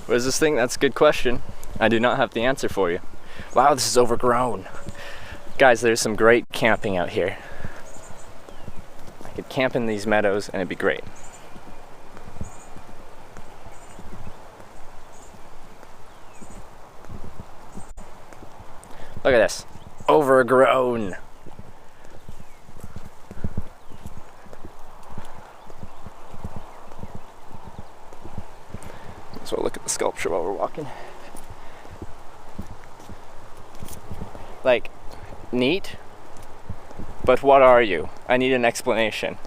What is this thing? That's a good question. I do not have the answer for you. Wow, this is overgrown. Guys, there's some great camping out here. I could camp in these meadows and it'd be great. Look at this. Overgrown. So we'll look at the sculpture while we're walking. Like, neat, but what are you? I need an explanation.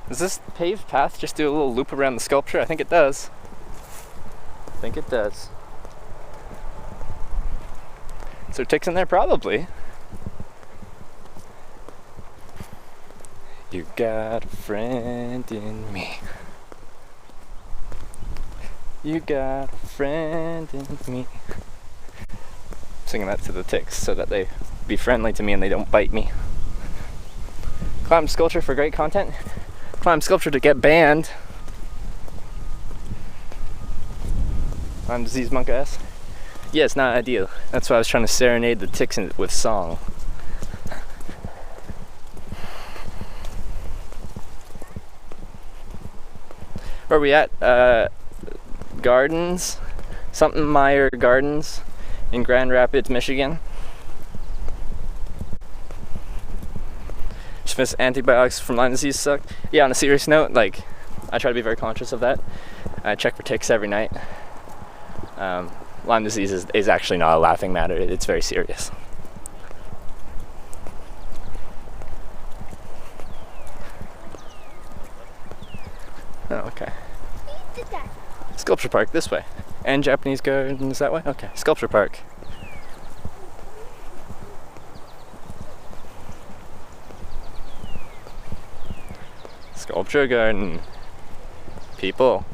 Does this paved path just do a little loop around the sculpture? I think it does. I think it does. Is there ticks in there? Probably. You got a friend in me. You got a friend in me. Singing that to the ticks so that they be friendly to me and they don't bite me. Climb sculpture for great content. Climb sculpture to get banned. Lyme disease monk ass. Yeah, it's not ideal. That's why I was trying to serenade the ticks with song. Where are we at? Gardens, something Meyer Gardens in Grand Rapids, Michigan. Just antibiotics from Lyme disease suck. Yeah, on a serious note, like, I try to be very conscious of that. I check for ticks every night. Lyme disease is actually not a laughing matter. It's very serious. Oh, okay. Sculpture park this way. And Japanese gardens that way? Okay, sculpture park. Sculpture garden. People.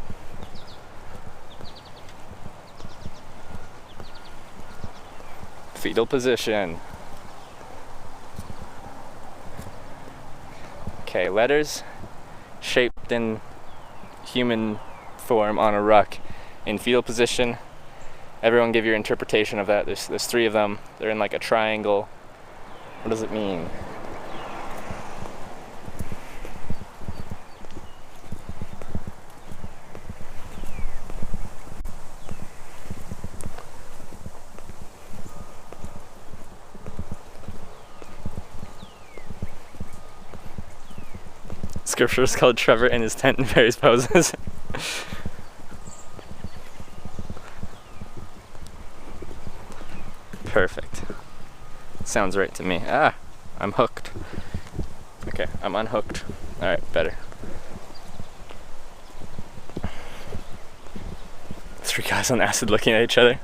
Fetal position. Okay, letters shaped in human form on a ruck in fetal position. Everyone give your interpretation of that. There's three of them. They're in like a triangle. What does it mean? Scripture is called Trevor in his tent in various poses. Perfect. Sounds right to me. Ah, I'm hooked. Okay, I'm unhooked. Alright, better. Three guys on acid looking at each other.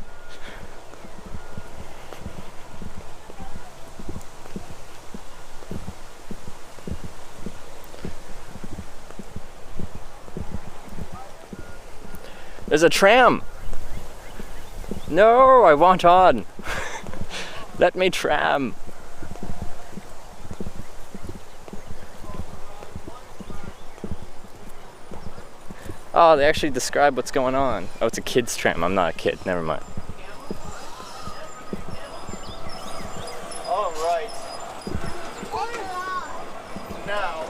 There's a tram! No, I want on! Let me tram! Oh, they actually describe what's going on. Oh, it's a kid's tram. I'm not a kid. Never mind. All right. Now,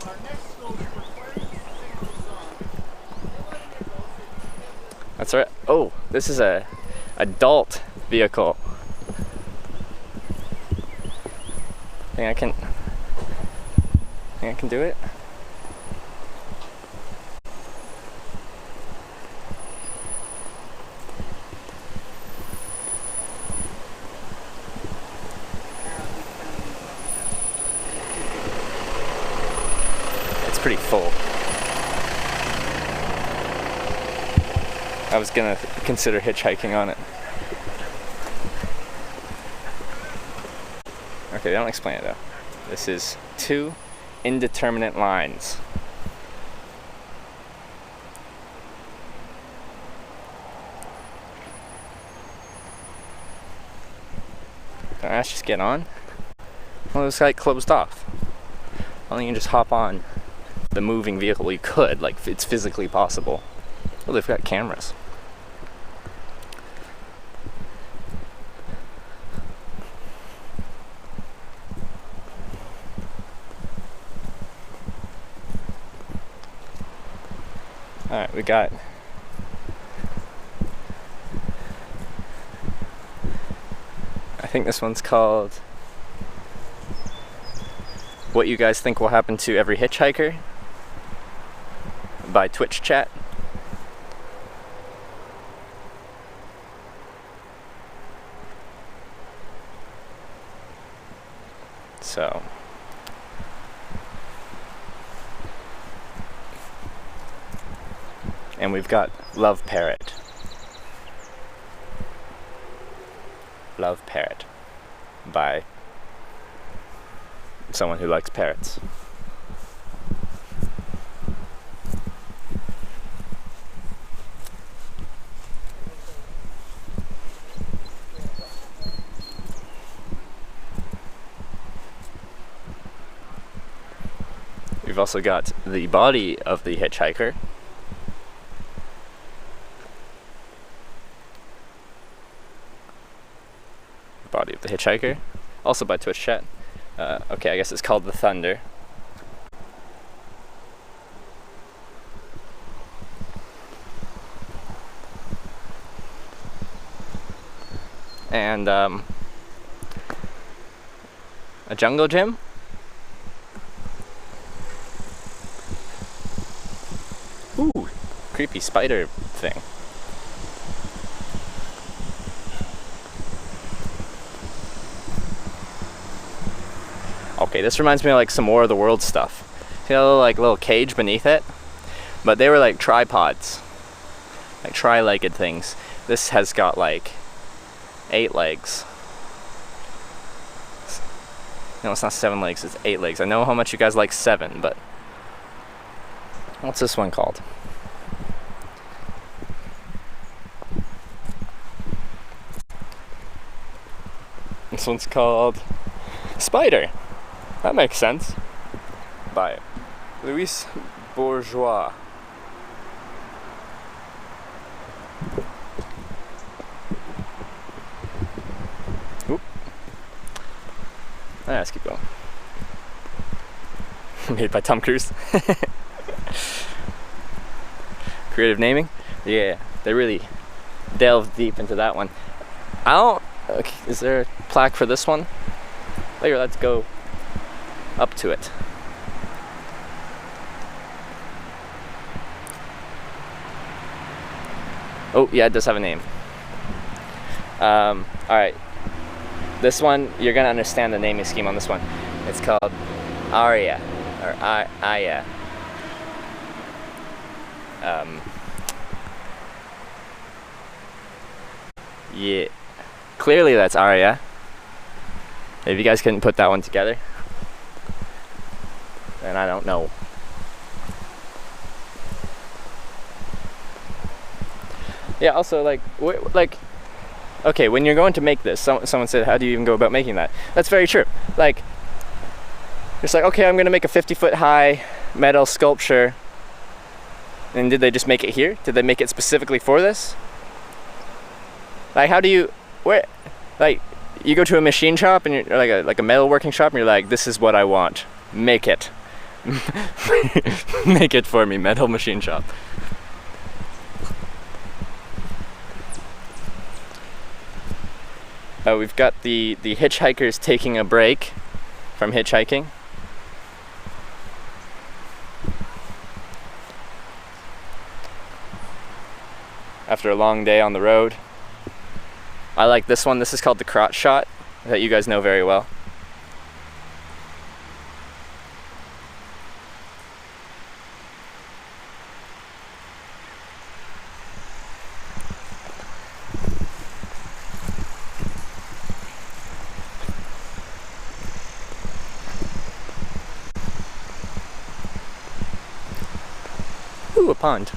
our next sculpture requires That's right. Oh, this is a adult vehicle. Think I can do it? It's pretty full. I was gonna consider hitchhiking on it. Okay, they don't explain it though. This is 2 indeterminate lines. Don't I just get on? Well, this guy closed off. Well, you can just hop on the moving vehicle, you could, like, it's physically possible. Oh, they've got cameras. Alright, we got I think this one's called What You Guys Think Will Happen to Every Hitchhiker by Twitch Chat. So and we've got Love Parrot. Love Parrot by someone who likes parrots. We've also got the body of the hitchhiker. Body of the Hitchhiker, also by Twitch Chat. Okay, I guess it's called The Thunder. And a jungle gym. Ooh, creepy spider thing. Okay, this reminds me of like some War of the Worlds stuff. See that little, like, little cage beneath it? But they were like tripods. Like tri-legged things. This has got like 8 legs. No, it's not 7 legs, it's 8 legs. I know how much you guys like 7, but what's this one called? This one's called Spider. That makes sense. By Louis Bourgeois. Oop. Let's keep going. Made by Tom Cruise. Creative naming? Yeah, they really delved deep into that one. I don't... Okay, is there a plaque for this one? Later, let's go up to it. Oh, yeah, it does have a name. Alright. This one, you're gonna understand the naming scheme on this one. It's called Aria, or Aya. Yeah. Clearly that's Aria. If you guys couldn't put that one together, then I don't know. Yeah, also, like, okay, when you're going to make this, someone said, how do you even go about making that? That's very true. Like, it's like, okay, I'm gonna make a 50-foot high metal sculpture. And did they just make it here? Did they make it specifically for this? Like, how do you, like, you go to a machine shop and you're like a metalworking shop and you're like, this is what I want. Make it. Make it for me, metal machine shop. We've got the hitchhikers taking a break from hitchhiking. After a long day on the road. I like this one. This is called the crotch shot, that you guys know very well. Ooh, a pond.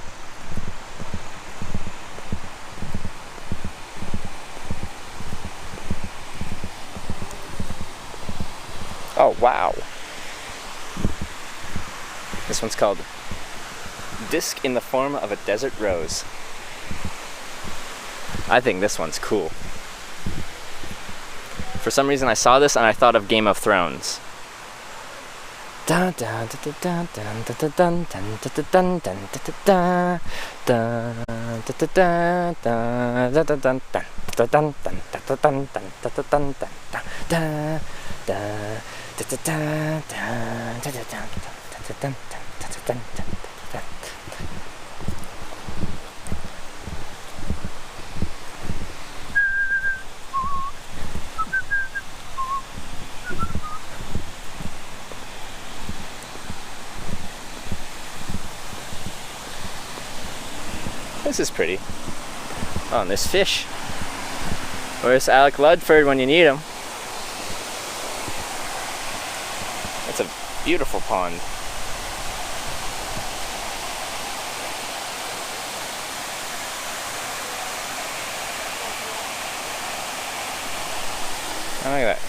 Oh, wow. This one's called Disc in the Form of a Desert Rose. I think this one's cool. For some reason I saw this and I thought of Game of Thrones. This is pretty. Oh, and there's fish. Where's Alec Ludford when you need him? It's a beautiful pond. Oh, look at that.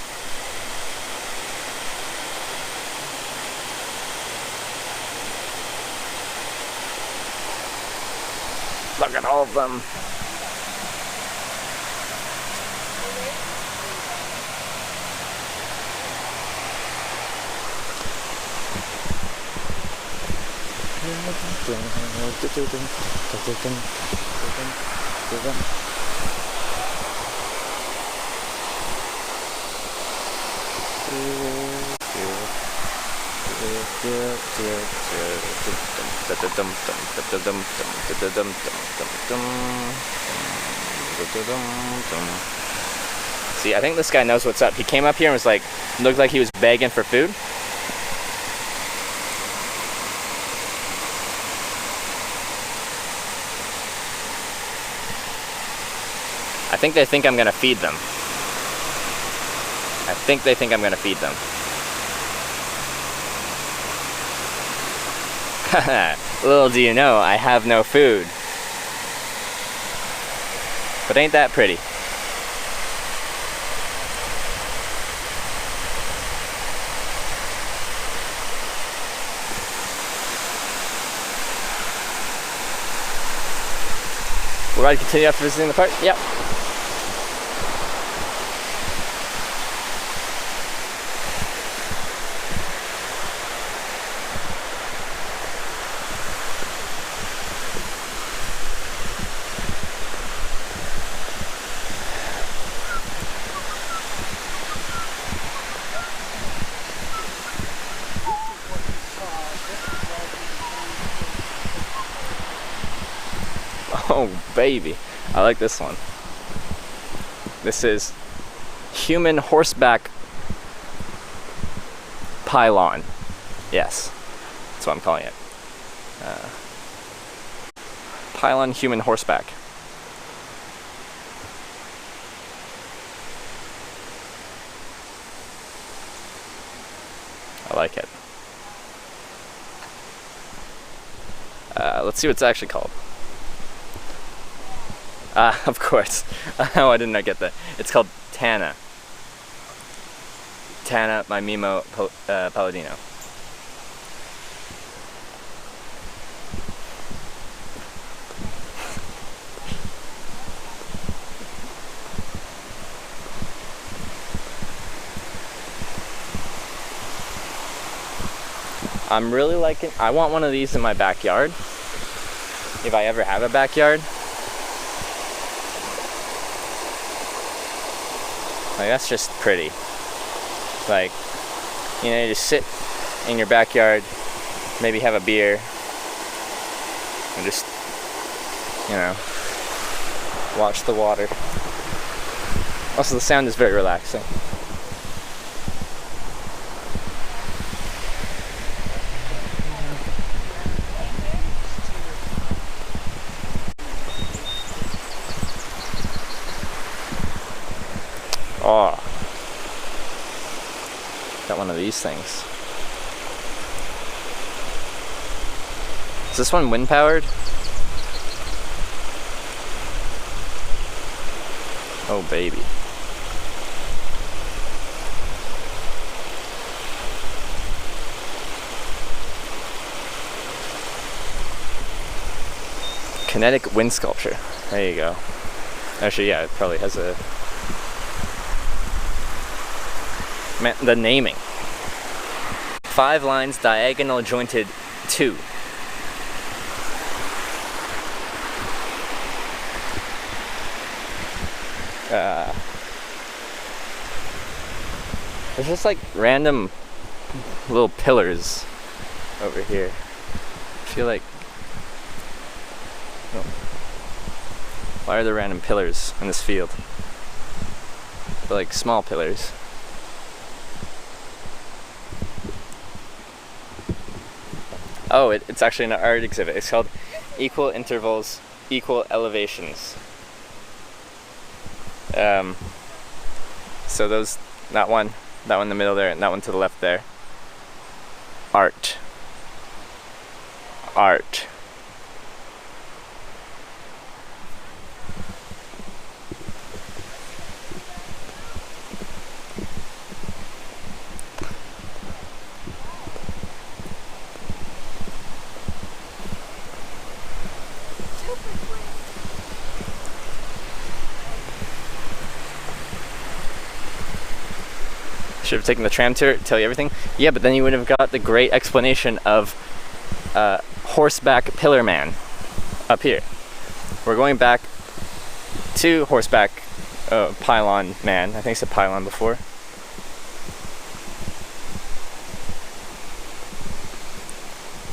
Look at all of them. See, I think this guy knows what's up. He came up here and was like, looked like he was begging for food. I think they think I'm gonna feed them. I think they think I'm gonna feed them. Little do you know, I have no food. But ain't that pretty? We're ready to continue after visiting the park? Yep. Oh baby, I like this one. This is human horseback pylon. Yes, that's what I'm calling it. Pylon human horseback. I like it. Let's see what it's actually called. Of course. Oh, I did not get that. It's called Tana. Tana, my Mimo Palladino. I'm really liking, I want one of these in my backyard. If I ever have a backyard. Like, that's just pretty. Like, you know, you just sit in your backyard, maybe have a beer, and just, you know, watch the water. Also, the sound is very relaxing. Oh, got one of these things. Is this one wind powered? Oh baby. Kinetic wind sculpture. There you go. Actually, yeah, it probably has a... the naming. 5 lines, diagonal jointed 2. There's just like random little pillars over here. I feel like... Oh. Why are there random pillars in this field? They're like small pillars. Oh, it's actually an art exhibit. It's called Equal Intervals, Equal Elevations. So those, that one in the middle there, and that one to the left there. Art. Art. Should have taken the tram tour to tell you everything. Yeah, but then you would have got the great explanation of horseback pillar man up here. We're going back to horseback pylon man. I think I said pylon before.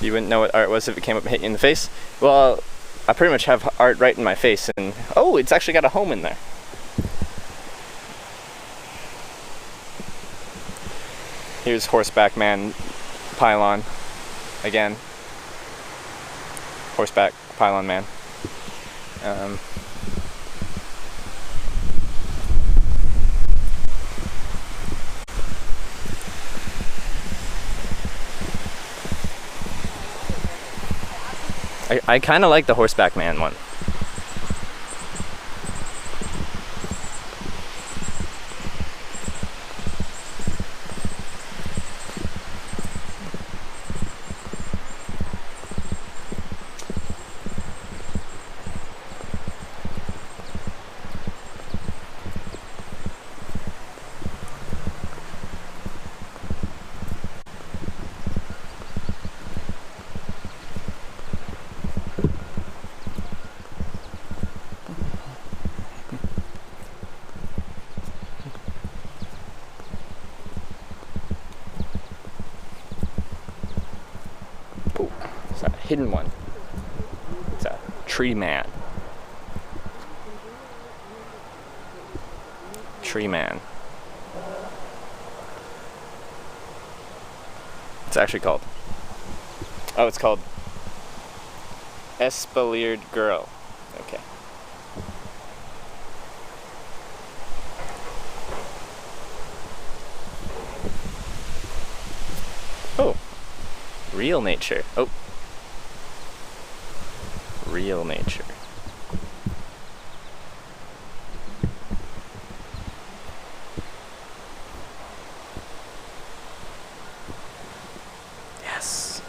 You wouldn't know what art was if it came up and hit you in the face. Well, I pretty much have art right in my face, and oh, it's actually got a home in there. Here's horseback man pylon again. Horseback pylon man. I kind of like the horseback man one. It's a hidden one. It's a tree man. Tree man. It's actually called... Oh, it's called Espaliered Girl. Okay. Oh. Real nature. Oh. Real nature. Yes.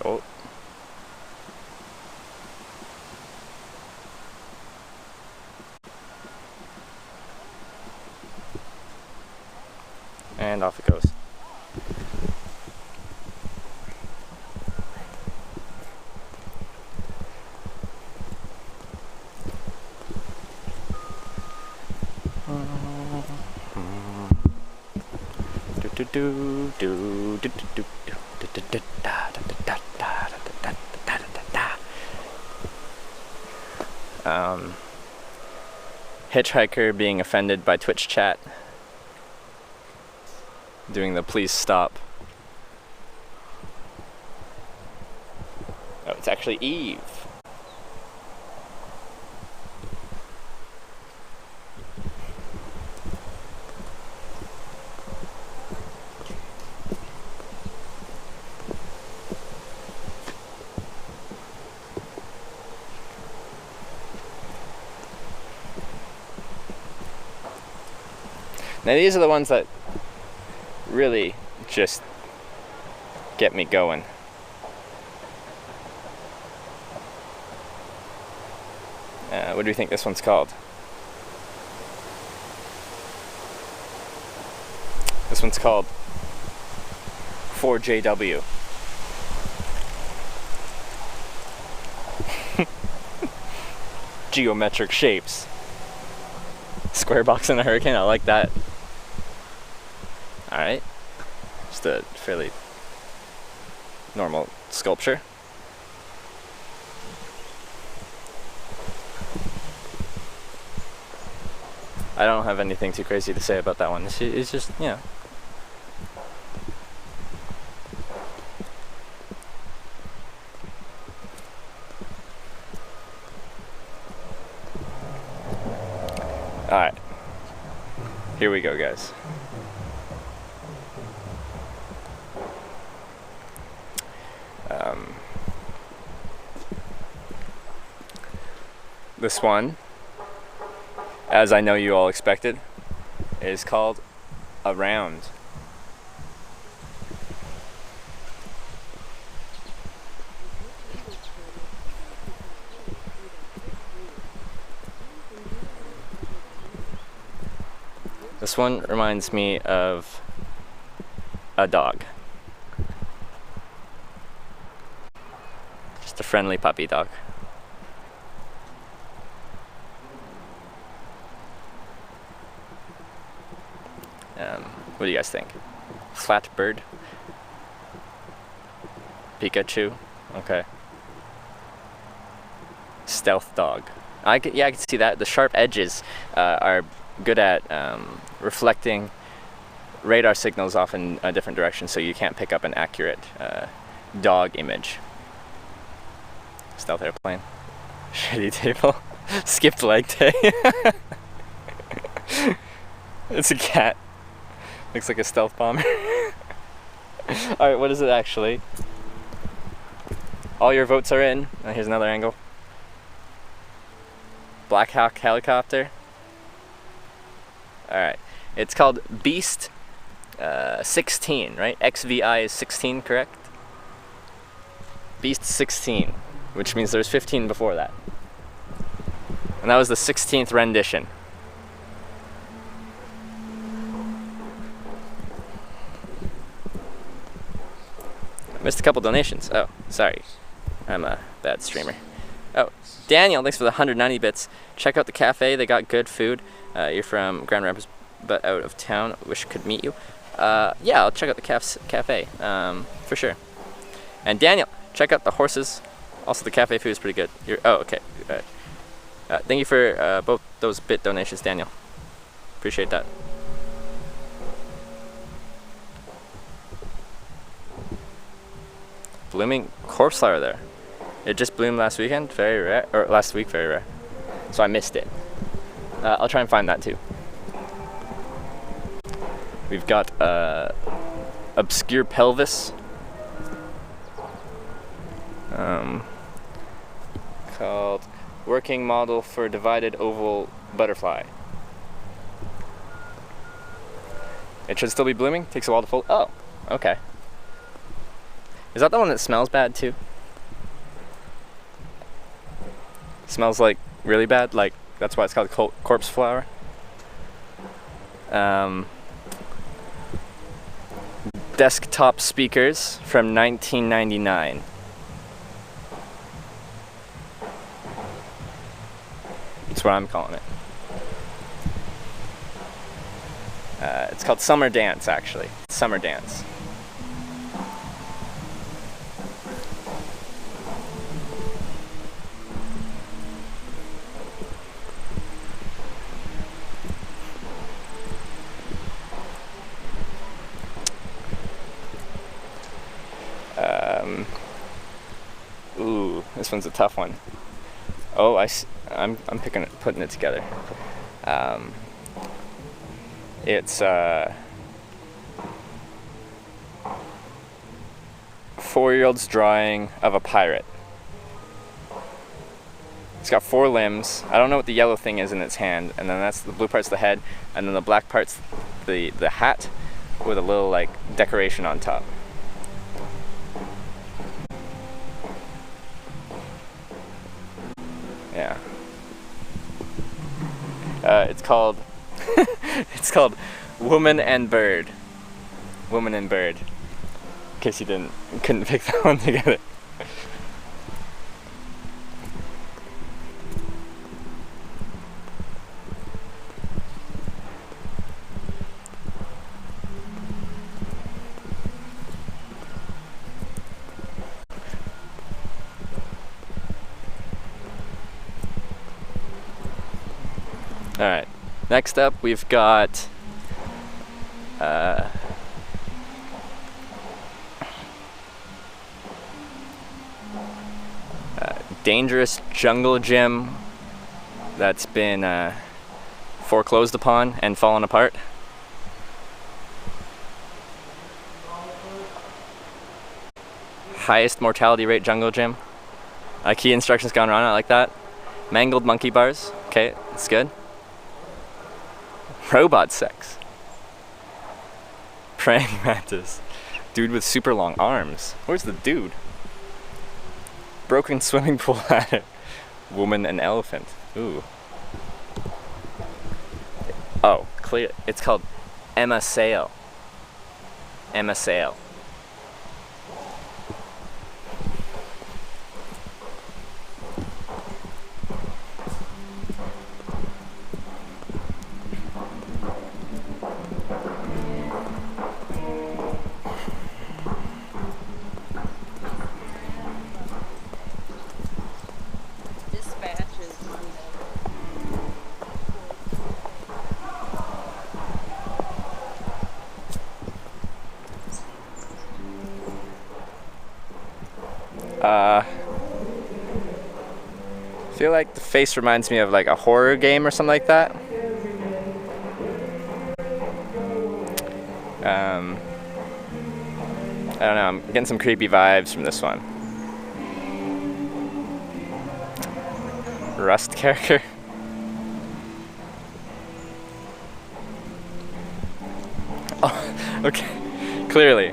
Oh. And off it goes. Hitchhiker being offended by Twitch chat. Doing the please stop. Oh, it's actually Eve. Now these are the ones that really just get me going. What do you think this one's called? This one's called 4JW. Geometric shapes. Square box and a hurricane, I like that. Alright. Just a fairly normal sculpture. I don't have anything too crazy to say about that one. It's just, you know. Alright. Here we go, guys. This one, as I know you all expected, is called Around. This one reminds me of a dog. Just a friendly puppy dog. What do you guys think? Flat bird? Pikachu? Okay. Stealth dog. I can see that. The sharp edges are good at reflecting radar signals off in a different direction, so you can't pick up an accurate dog image. Stealth airplane. Shitty table. Skipped leg day. It's a cat. Looks like a stealth bomber. Alright, what is it actually? All your votes are in. Here's another angle. Black Hawk helicopter. Alright. It's called Beast 16, right? XVI is 16, correct? Beast 16, which means there's 15 before that. And that was the 16th rendition. Missed a couple donations. Oh, sorry. I'm a bad streamer. Oh, Daniel, thanks for the 190 bits. Check out the cafe. They got good food. You're from Grand Rapids, but out of town. Wish I could meet you. Yeah, I'll check out the cafe for sure. And Daniel, check out the horses. Also, the cafe food is pretty good. Oh, okay. Thank you for both those bit donations, Daniel. Appreciate that. Blooming corpse flower there. It just bloomed last weekend, very rare, or last week, very rare. So I missed it. I'll try and find that too. We've got obscure pelvis. Called working model for divided oval butterfly. It should still be blooming. Takes a while to fold. Oh, okay. Is that the one that smells bad too? Smells like really bad, like that's why it's called corpse flower. Desktop speakers from 1999. That's what I'm calling it. It's called Summer Dance, actually. Summer Dance. Ooh, this one's a tough one. Oh, I'm putting it together. It's 4-year-old's drawing of a pirate. It's got 4 limbs. I don't know what the yellow thing is in its hand, and then that's the blue part's the head, and then the black part's the hat. with a little like decoration on top. Yeah. It's called it's called Woman and Bird. Woman and Bird. In case you couldn't pick that one together. Alright, next up we've got dangerous jungle gym that's been foreclosed upon and fallen apart. Highest mortality rate jungle gym. Key instructions gone wrong, I like that. Mangled monkey bars, okay, that's good. Robot sex. Praying mantis. Dude with super long arms. Where's the dude? Broken swimming pool ladder. Woman and elephant. Ooh. Oh, clear. It's called Emma Sale. Emma Sale. I feel like the face reminds me of like a horror game or something like that. I don't know, I'm getting some creepy vibes from this one. Rust character. Oh, okay. Clearly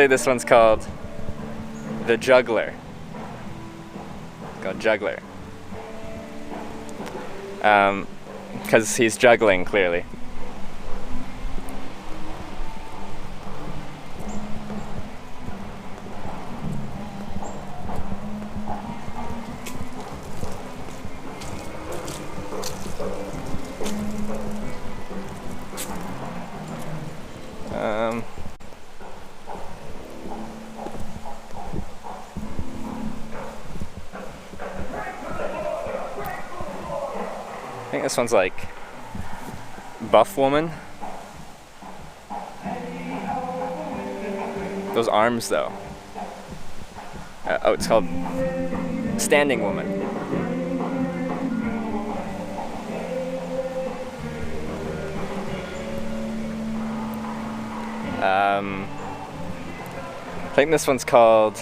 this one's called The Juggler. It's called Juggler. Because he's juggling, clearly. I think this one's like Buff Woman. Those arms though. Oh, it's called Standing Woman. I think this one's called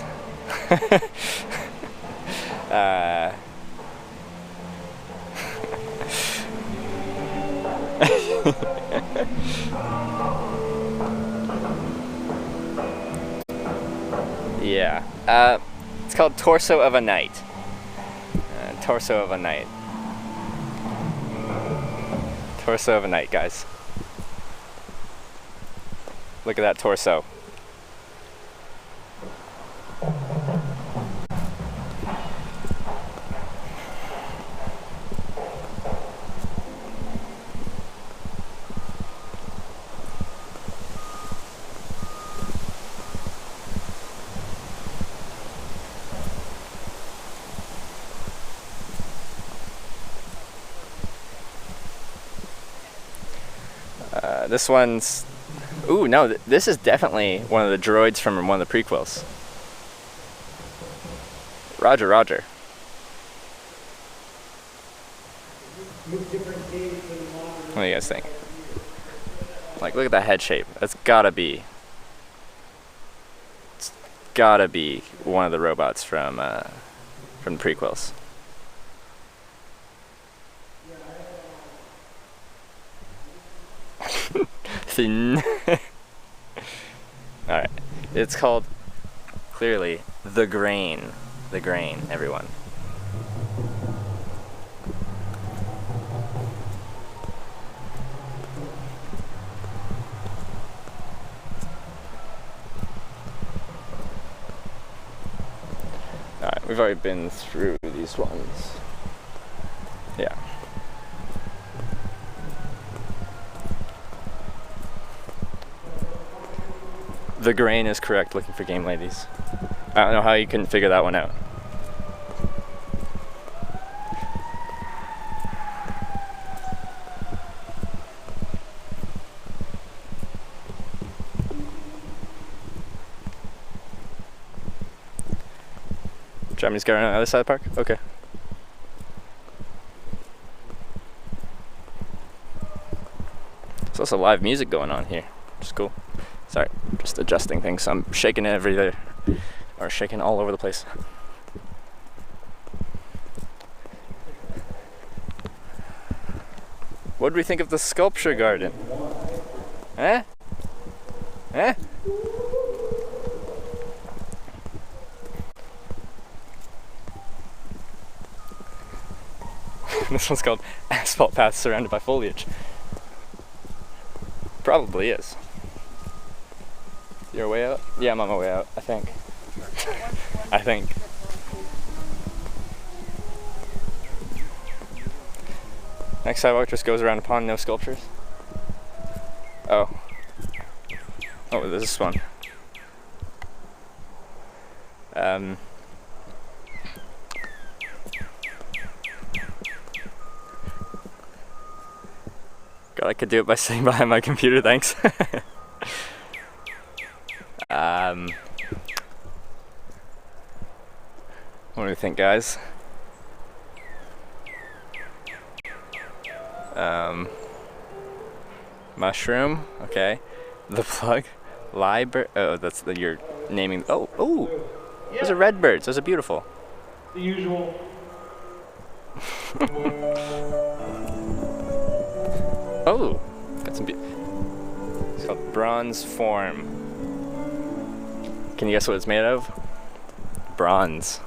yeah. It's called Torso of a Night. Torso of a Night. Torso of a Night, guys. Look at that torso. This one's... Ooh, no, this is definitely one of the droids from one of the prequels. Roger, roger. What do you guys think? Like, look at that head shape. That's gotta be... It's gotta be one of the robots from the prequels. Fin. Alright. It's called, clearly, The Grain. The Grain, everyone. Alright, we've already been through these ones. Yeah. The Grain is correct, looking for game ladies. I don't know how you couldn't figure that one out. Germany's going on the other side of the park? Okay. There's also live music going on here, which is cool. Sorry, just adjusting things. So I'm shaking everywhere, or shaking all over the place. What do we think of the sculpture garden? Eh? Eh? This one's called Asphalt Path Surrounded by Foliage. Probably is. You're way out? Yeah, I'm on my way out, I think. I think. Next sidewalk just goes around a pond, no sculptures. Oh. Oh, there's this one. God, I could do it by sitting behind my computer, thanks. What do you think, guys? Mushroom, okay. The Plug, library. Oh, that's the you're naming. Oh, oh, yeah. Those are red birds. Those are beautiful. The usual. Oh, got some. It's called bronze form. Can you guess what it's made of? Bronze.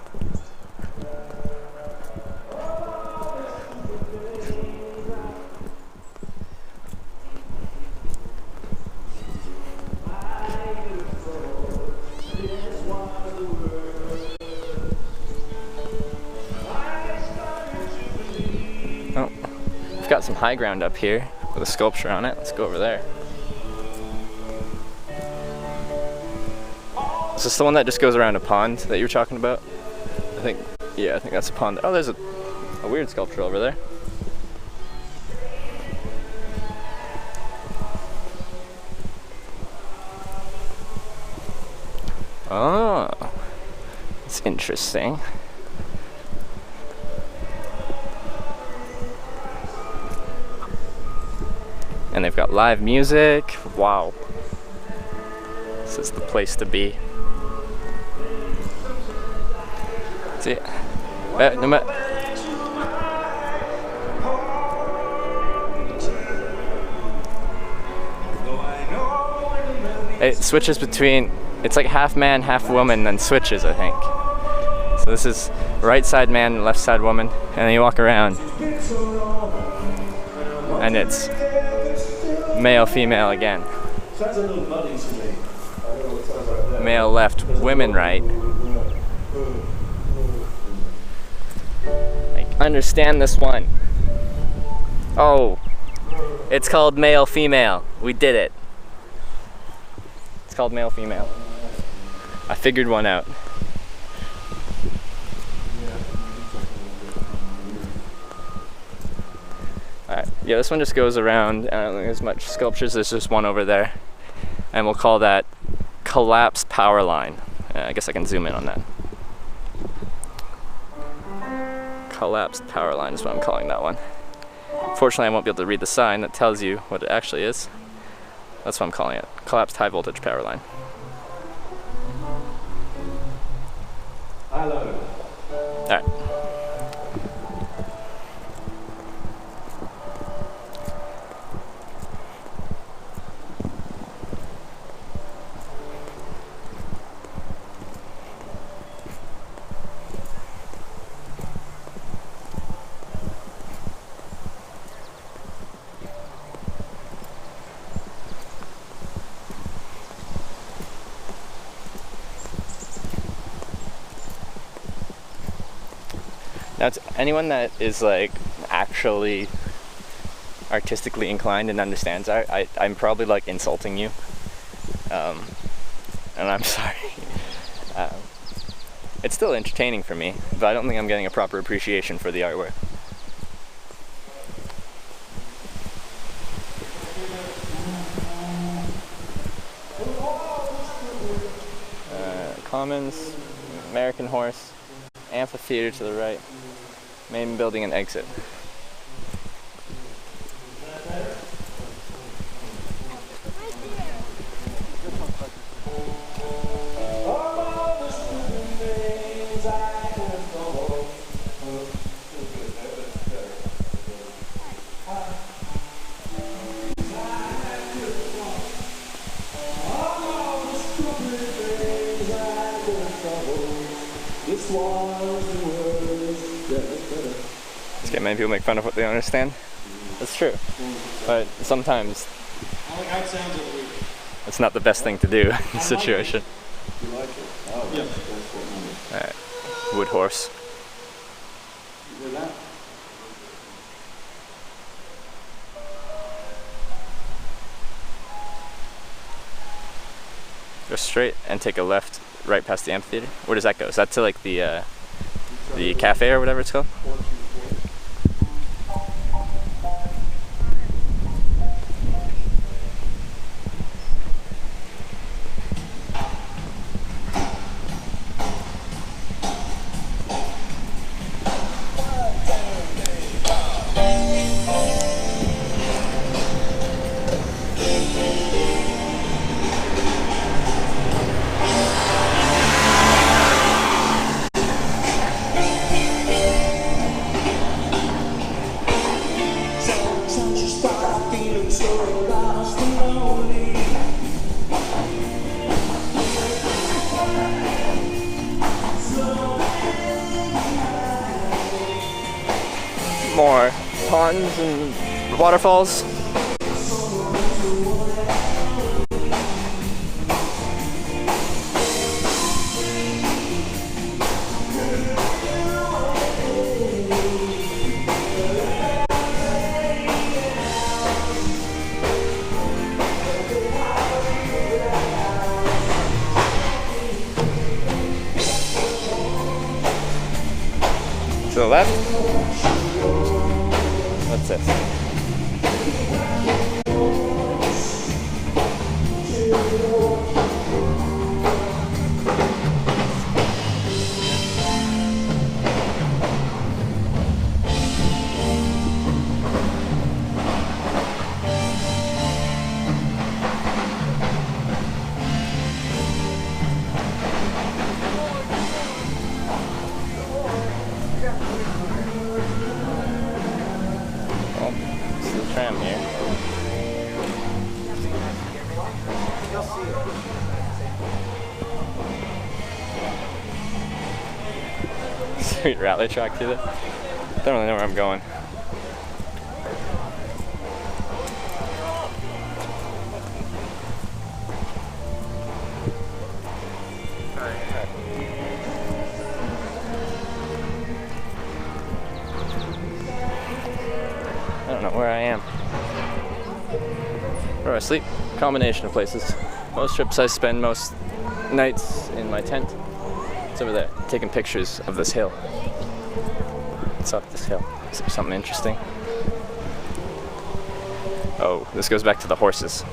Oh, we've got some high ground up here with a sculpture on it. Let's go over there. Is this the one that just goes around a pond that you were talking about? I think, yeah, I think that's a pond. Oh, there's a weird sculpture over there. Oh, it's interesting. And they've got live music. Wow. This is the place to be. See? It switches between, it's like half man, half woman, then switches, I think. So this is right side man, left side woman, and then you walk around. And it's male, female again. Male left, women right. I understand this one. Oh, it's called male, female. We did it. It's called male, female. I figured one out. Alright, yeah, this one just goes around. I don't think there's much sculptures. There's just one over there. And we'll call that Collapsed Power Line. I guess I can zoom in on that. Collapsed Power Line is what I'm calling that one. Fortunately, I won't be able to read the sign that tells you what it actually is. That's what I'm calling it. Collapsed High Voltage Power Line. Hello. Alright. Now, it's anyone that is like actually artistically inclined and understands art, I'm probably like insulting you, and I'm sorry. It's still entertaining for me, but I don't think I'm getting a proper appreciation for the artwork. Commons, American Horse, amphitheater to the right, main building and exit. Just get many people make fun of what they don't understand. That's true, but sometimes it's not the best thing to do in the situation. Alright, wood horse. Go straight and take a left right past the amphitheater. Where does that go? Is that to like the cafe or whatever it's called? More ponds and waterfalls. To the left. What's this? Tram here. Sweet rally track through there. Don't really know where I'm going. I don't know where I am. Where do I sleep? Combination of places. Most trips I spend most nights in my tent. It's over there, taking pictures of this hill. It's up this hill. Is there something interesting? Oh, this goes back to the horses.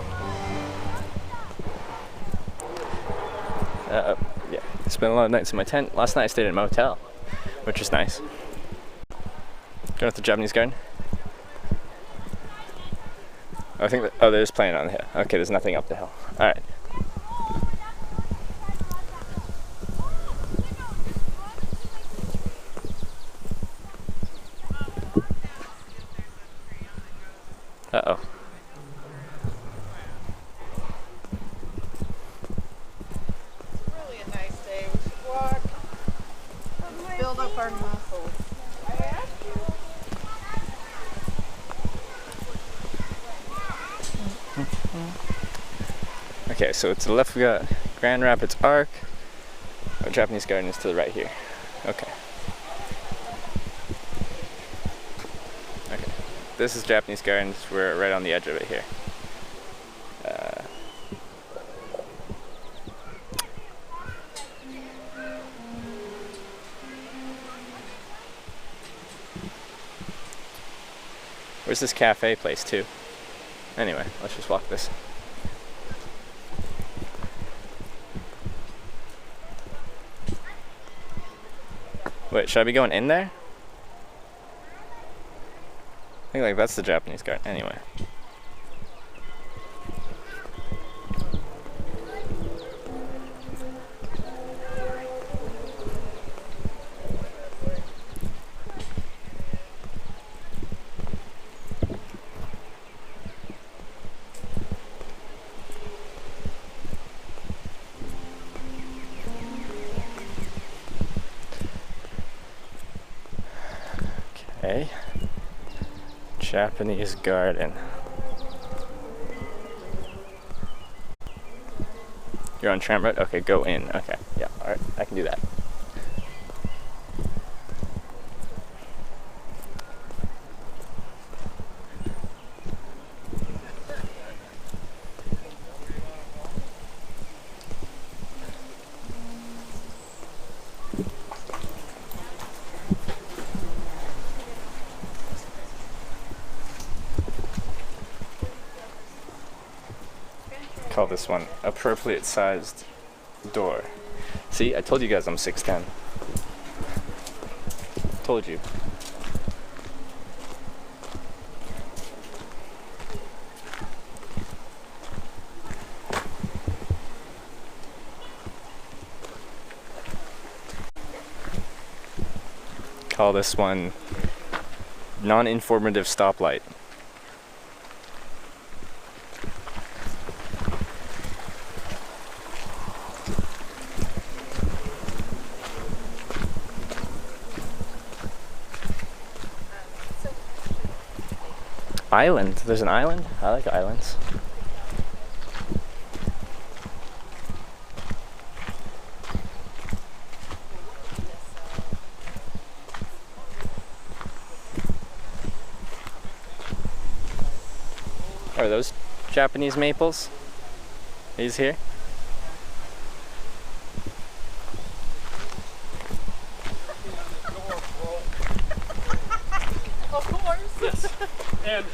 Yeah, I spent a lot of nights in my tent. Last night I stayed in a motel, which is nice. Going to the Japanese garden. I think that, oh, there's playing on the hill. Okay, there's nothing up the hill. All right. Uh-oh. Really a nice day. We should walk. Build up our muscles. I asked you. Okay, so to the left we got Grand Rapids Arc. Our Japanese garden is to the right here. Okay. this is Japanese Gardens. We're right on the edge of it here. Where's this cafe place too? Anyway, let's just walk this. Wait, should I be going in there? I think like that's the Japanese garden. Anyway. Okay. Japanese garden. You're on tram road? Okay, go in. Okay, yeah, alright, I can do that. Call this one appropriate sized door. See, I told you guys I'm 6'10". Told you. Call this one non-informative stoplight. Island. There's an island? I like islands. Are those Japanese maples? These here? Of course. Yes. And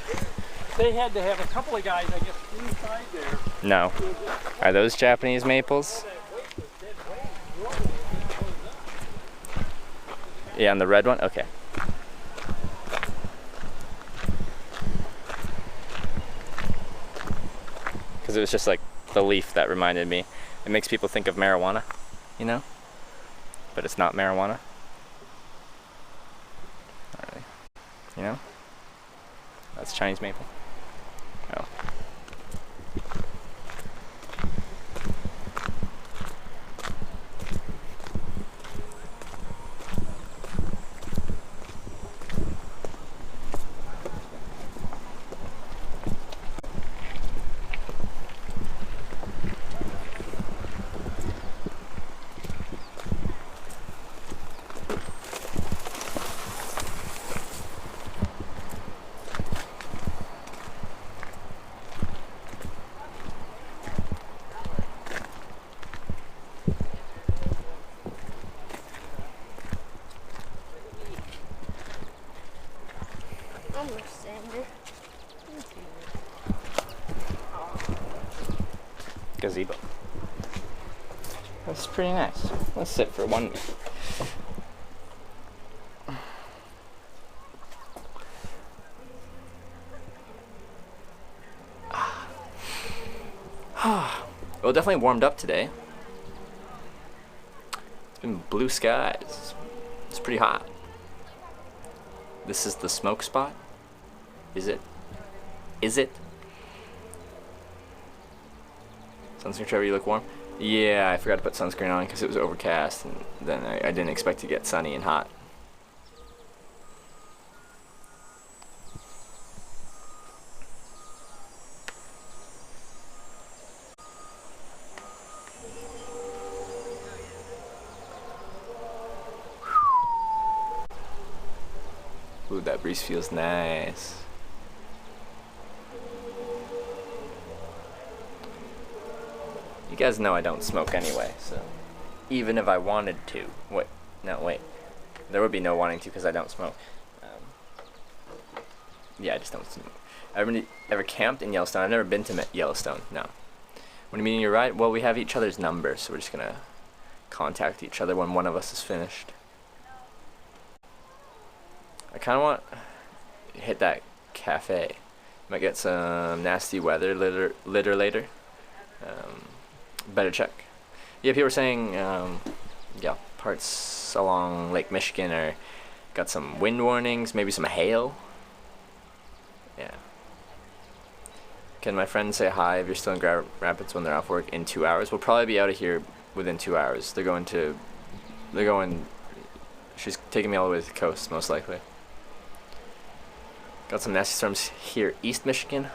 they had to have a couple of guys, I guess, inside there. No. Are those Japanese maples? Yeah, and the red one? Okay. Because it was just like the leaf that reminded me. It makes people think of marijuana, you know? But it's not marijuana. Not really. You know? That's Chinese maple. Oh. Gazebo. That's pretty nice. Let's sit for 1 minute. Well, it definitely warmed up today. It's been blue skies. It's pretty hot. This is the smoke spot? Is it? Is it? Sunscreen, Trevor, you look warm? Yeah, I forgot to put sunscreen on because it was overcast, and then I didn't expect to get sunny and hot. Ooh, that breeze feels nice. You guys know I don't smoke anyway, so even if I wanted to, wait, there would be no wanting to because I don't smoke. Yeah, I just don't smoke. Ever camped in Yellowstone? I've never been to Yellowstone. No. What do you mean you're right? Well, we have each other's numbers, so we're just gonna contact each other when one of us is finished. I kind of want to hit that cafe. Might get some nasty weather litter later. Better check. Yeah, people were saying, yeah, parts along Lake Michigan are got some wind warnings, maybe some hail. Yeah. Can my friends say hi if you're still in Grand Rapids when they're off work in 2 hours? We'll probably be out of here within 2 hours. She's taking me all the way to the coast, most likely. Got some nasty storms here, East Michigan.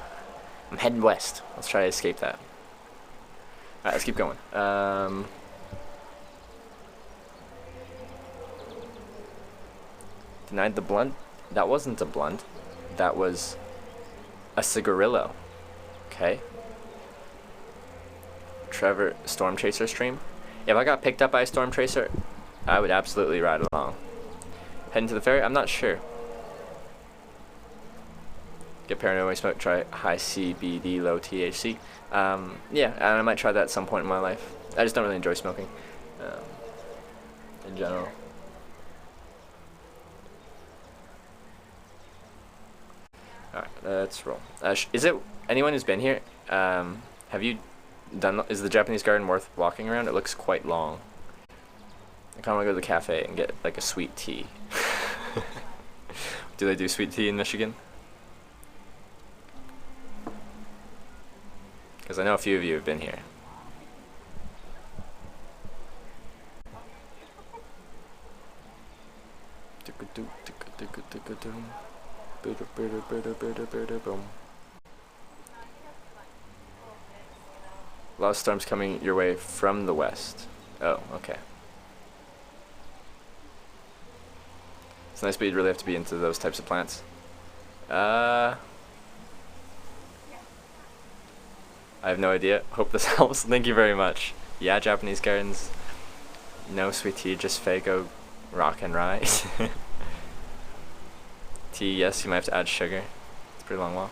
I'm heading west. Let's try to escape that. Alright, let's keep going. Denied the blunt? That wasn't a blunt. That was a cigarillo. Okay. Trevor, Storm Chaser stream. If I got picked up by a Storm Chaser, I would absolutely ride along. Heading to the ferry? I'm not sure. Get paranoid when I smoke, try high CBD, low THC. Yeah, and I might try that at some point in my life. I just don't really enjoy smoking in general. Alright, let's roll. Is it anyone who's been here? Have you done? Is the Japanese garden worth walking around? It looks quite long. I kind of want to go to the cafe and get like a sweet tea. Do they do sweet tea in Michigan? Because I know a few of you have been here. A lot of storms coming your way from the west. Oh, okay. It's nice, but you'd really have to be into those types of plants. I have no idea. Hope this helps. Thank you very much. Yeah, Japanese gardens. No sweet tea, just Faygo, rock and rye. Tea, yes, you might have to add sugar. It's a pretty long walk.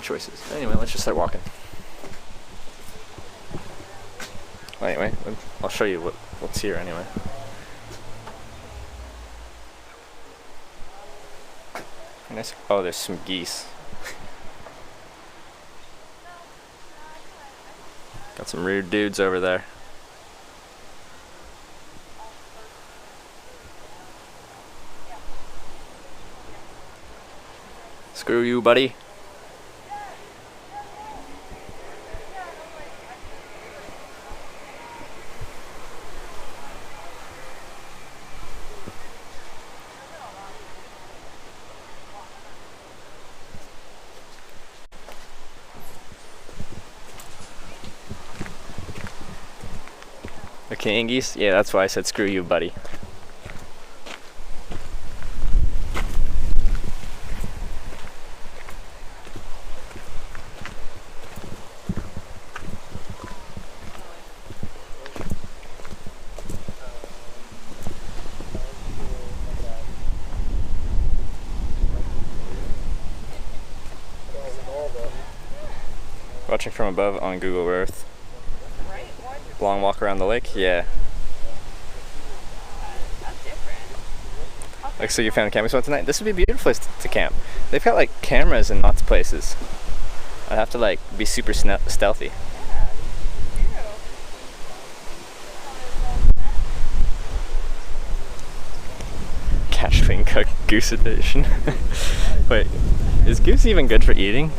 Choices. Anyway, let's just start walking. Well, anyway, I'll show you what's here anyway. Nice. Oh, there's some geese. Got some rude dudes over there. Screw you, buddy. Okay, Angies? Yeah, that's why I said screw you, buddy. Watching from above on Google Earth. Long walk around the lake? Yeah. That's different. Like, so you found a camping spot tonight? This would be a beautiful place to camp. They've got like cameras in lots of places. I'd have to like be super stealthy. Catch, being cooked, goose edition. Wait, is goose even good for eating?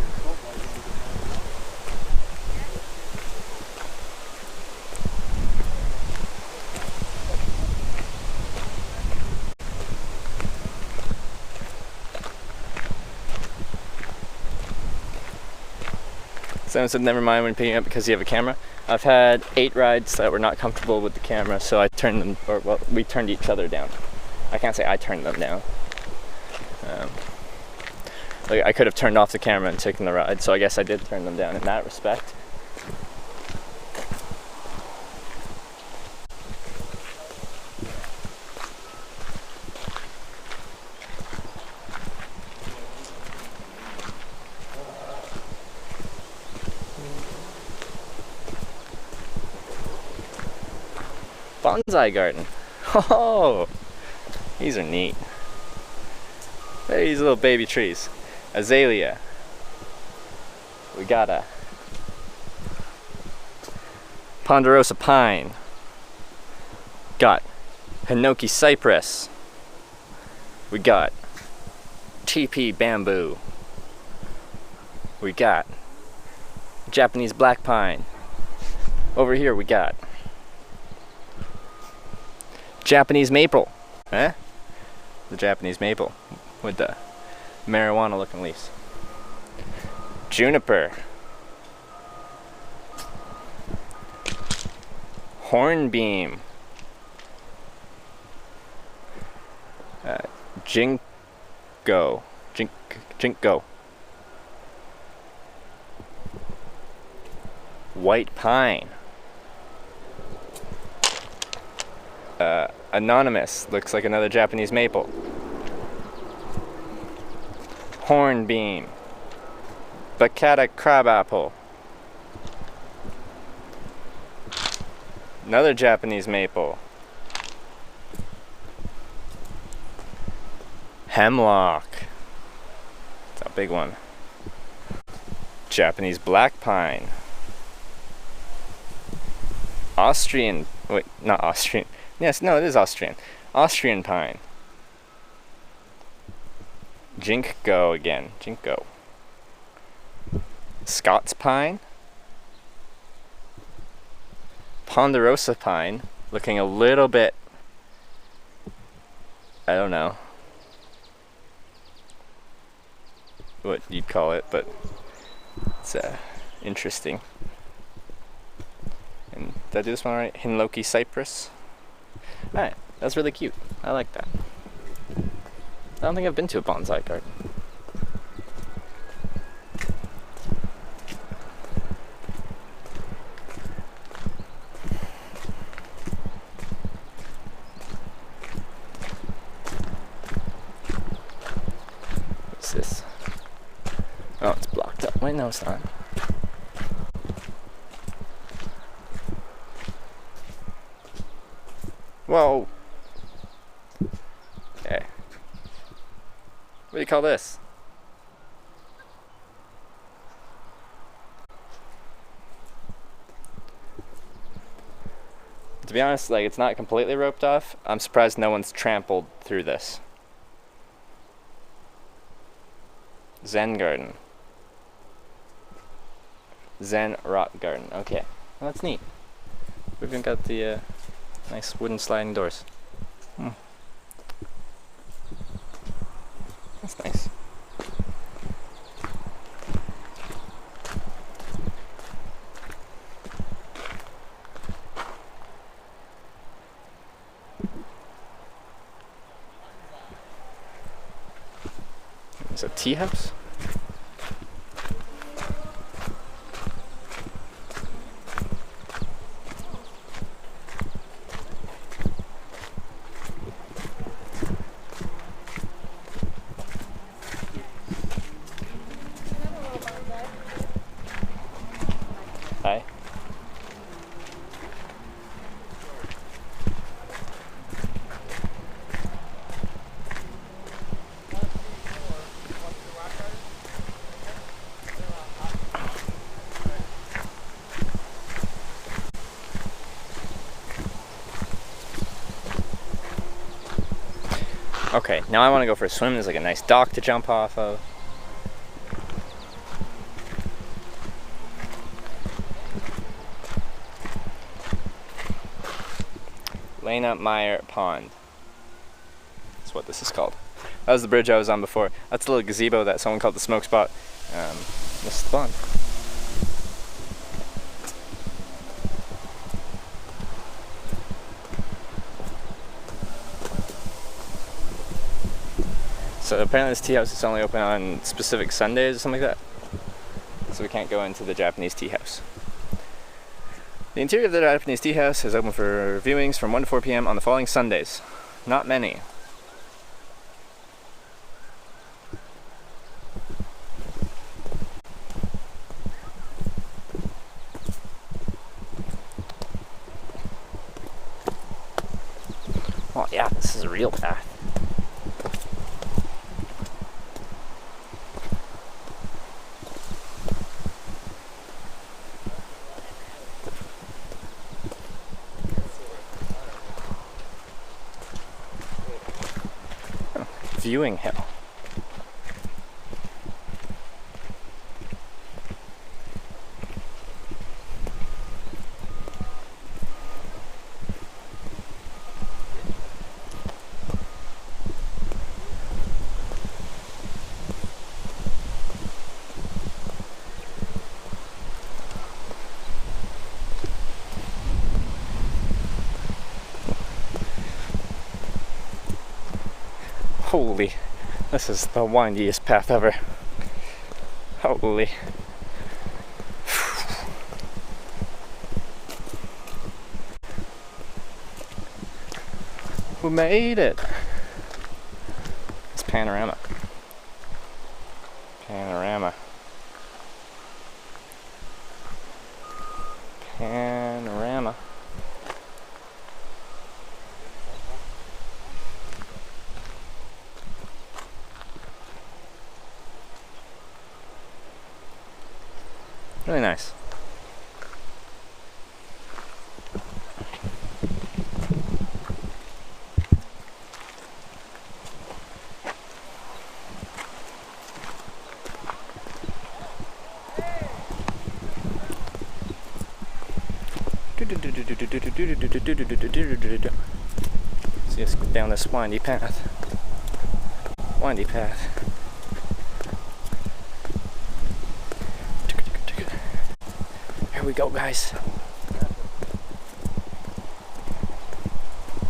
Someone said never mind when picking up because you have a camera. I've had 8 rides that were not comfortable with the camera, so I turned them, or well, we turned each other down. I can't say I turned them down. Like, I could have turned off the camera and taken the ride, so I guess I did turn them down in that respect. Bonsai garden. Oh, these are neat. Look at these little baby trees. Azalea. We got a ponderosa pine. Got hinoki cypress. We got TP bamboo. We got Japanese black pine. Over here we got Japanese maple. Eh? The Japanese maple with the marijuana looking leaves. Juniper. Hornbeam. Ginkgo. Ginkgo. White pine. Anonymous, looks like another Japanese maple. Hornbeam. Baccata crabapple. Another Japanese maple. Hemlock. It's a big one. Japanese black pine. Austrian, wait, not Austrian. Yes, no, it is Austrian. Austrian pine. Ginkgo again. Ginkgo. Scots pine. Ponderosa pine. Looking a little bit, I don't know what you'd call it, but it's interesting. And did I do this one right? Hinoki cypress. Alright, that's really cute. I like that. I don't think I've been to a bonsai garden. What's this? Oh, it's blocked up. Wait, no, it's not. Whoa! Okay. What do you call this? To be honest, like, it's not completely roped off. I'm surprised no one's trampled through this. Zen garden. Zen rock garden. Okay. Well, that's neat. We've even got the nice wooden sliding doors. That's nice. There's a tea house? Hi. Okay, now I want to go for a swim. There's like a nice dock to jump off of. Lena Meyer Pond. That's what this is called. That was the bridge I was on before. That's the little gazebo that someone called the smoke spot. This is the pond. So apparently this tea house is only open on specific Sundays or something like that. So we can't go into the Japanese tea house. The interior of the Japanese tea house is open for viewings from 1 to 4 p.m. on the following Sundays. Not many. Oh yeah, this is a real path. Oh, viewing hill. Holy, this is the windiest path ever. Holy. We made it. It's panorama. Panorama. Panorama. Really nice. See us down this windy path. Windy path. Here we go, guys.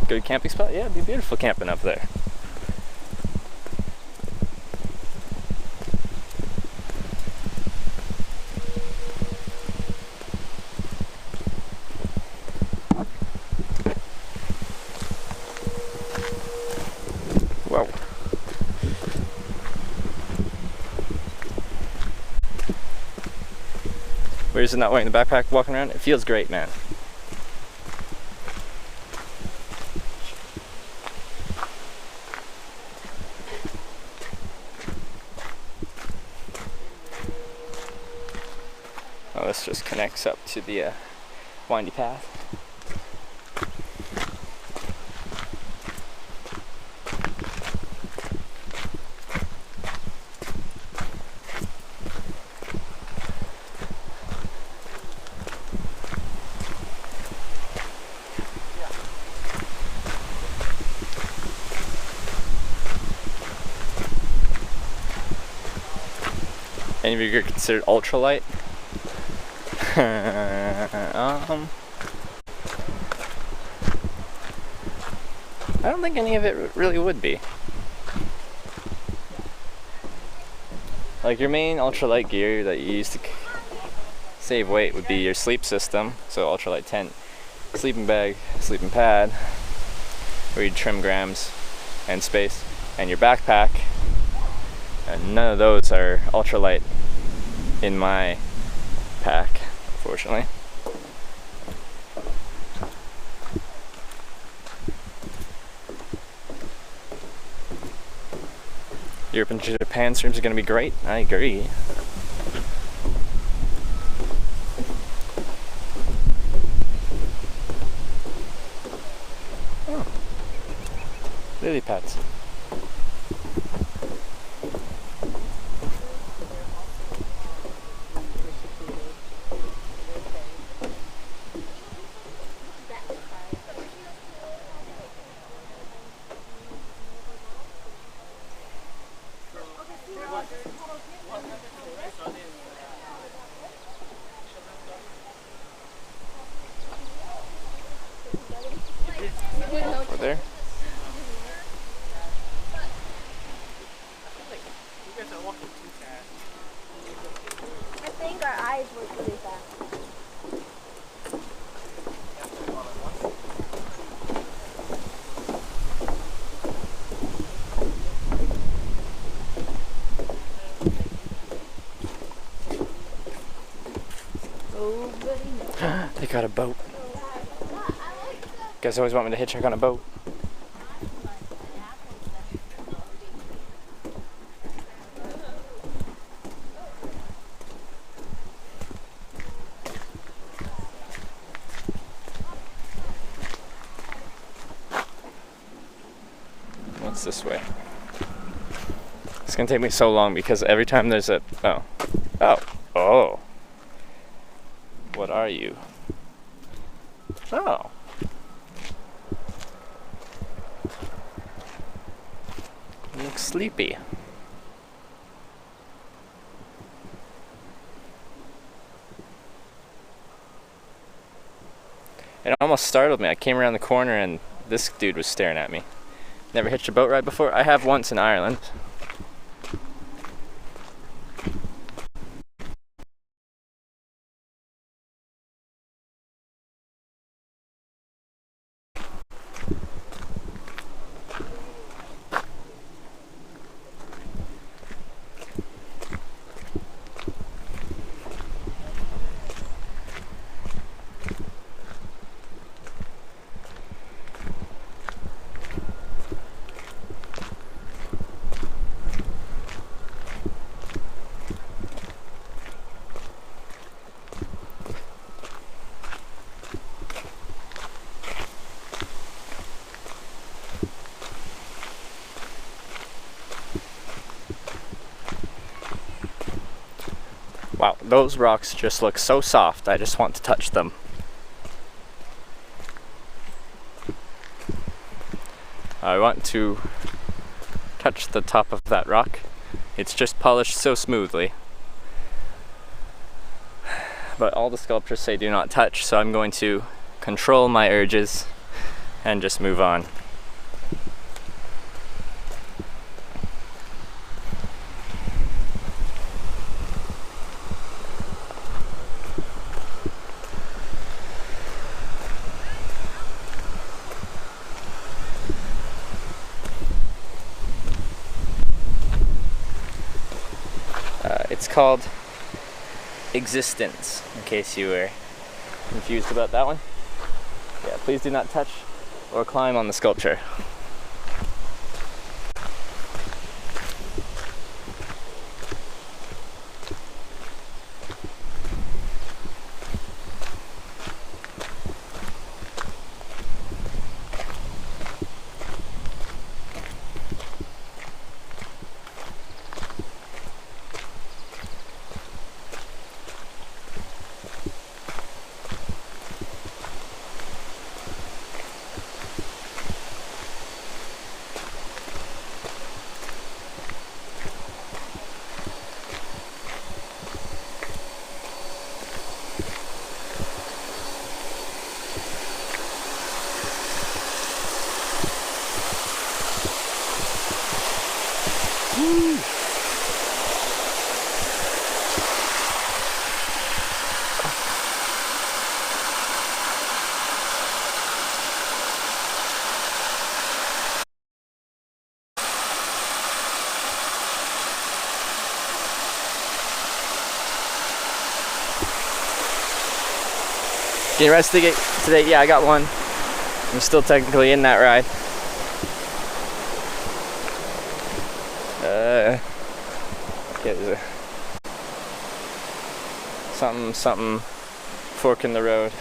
Good camping spot? Yeah, it'd be beautiful camping up there. Whoa. Where's it not wearing the backpack walking around? It feels great, man. Oh, this just connects up to the windy path. Any of you are considered ultralight? I don't think any of it really would be. Like your main ultralight gear that you use to save weight would be your sleep system, so ultralight tent, sleeping bag, sleeping pad, where you trim grams and space, and your backpack. And none of those are ultralight in my pack, unfortunately. Europe and Japan streams are going to be great. I agree. Oh. Lily pads. Over there. got a boat. Guys always want me to hitchhike on a boat. What's this way? It's gonna take me so long because every time there's a oh. What are you? Oh. You look sleepy. It almost startled me. I came around the corner and this dude was staring at me. Never hitched a boat ride before? I have once in Ireland. Wow, those rocks just look so soft, I just want to touch them. I want to touch the top of that rock. It's just polished so smoothly. But all the sculptures say do not touch, so I'm going to control my urges and just move on. It's called Existence, in case you were confused about that one. Yeah, please do not touch or climb on the sculpture. Getting rested today? Yeah, I got one. I'm still technically in that ride. There's a something fork in the road.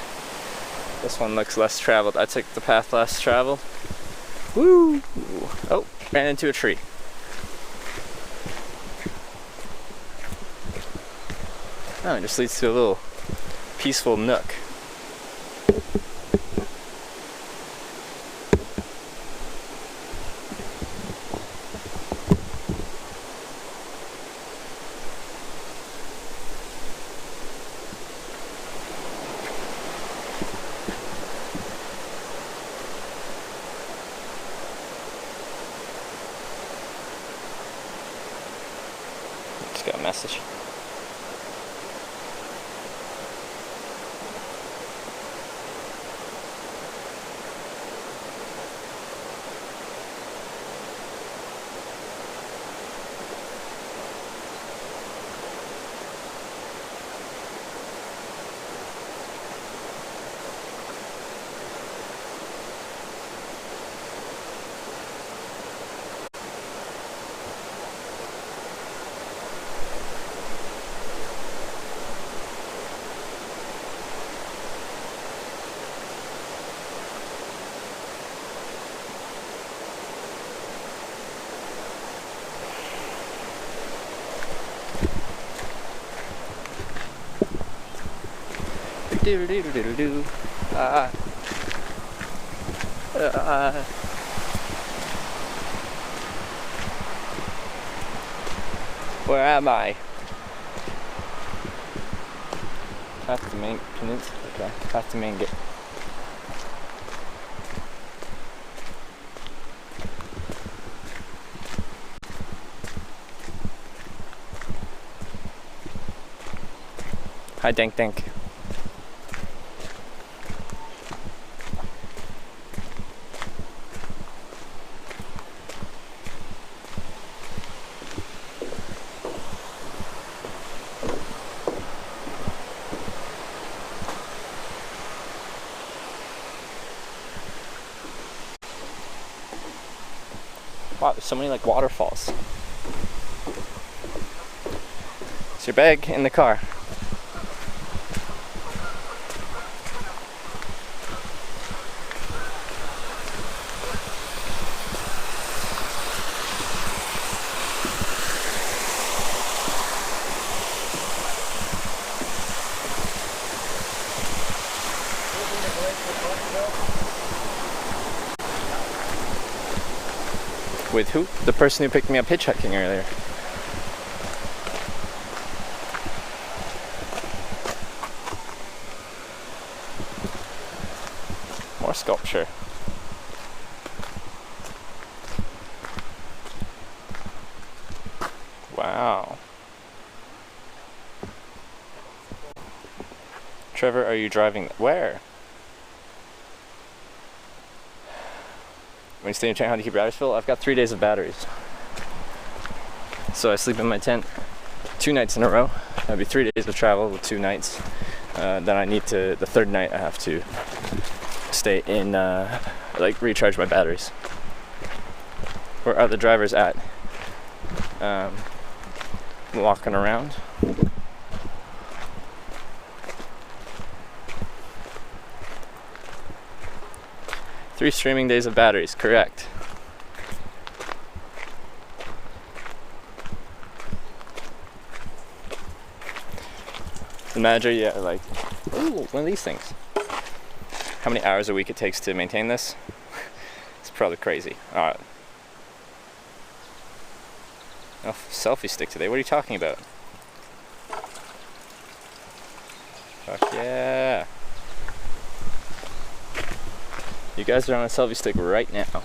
This one looks less traveled. I took the path less traveled. Woo! Oh, ran into a tree. Oh, it just leads to a little peaceful nook. Just got a message. Do-do-do-do-do-do. Where am I? Past the main peninsula. Okay, past the main gate. Hi, Dank Dank. Wow, there's so many like waterfalls. It's your bag in the car. With who? The person who picked me up hitchhiking earlier. More sculpture. Wow. Trevor, are you driving? Where? When you stay in China, how to keep your batteries full? I've got 3 days of batteries. So I sleep in my tent 2 nights in a row. That'd be 3 days of travel with 2 nights. Then I need to, the third night I have to stay in, like recharge my batteries. Where are the drivers at? Walking around. Three streaming days of batteries, correct. The manager, yeah, like, ooh, one of these things. How many hours a week it takes to maintain this? It's probably crazy. Alright. Oh, selfie stick today, what are you talking about? Fuck yeah. You guys are on a selfie stick right now.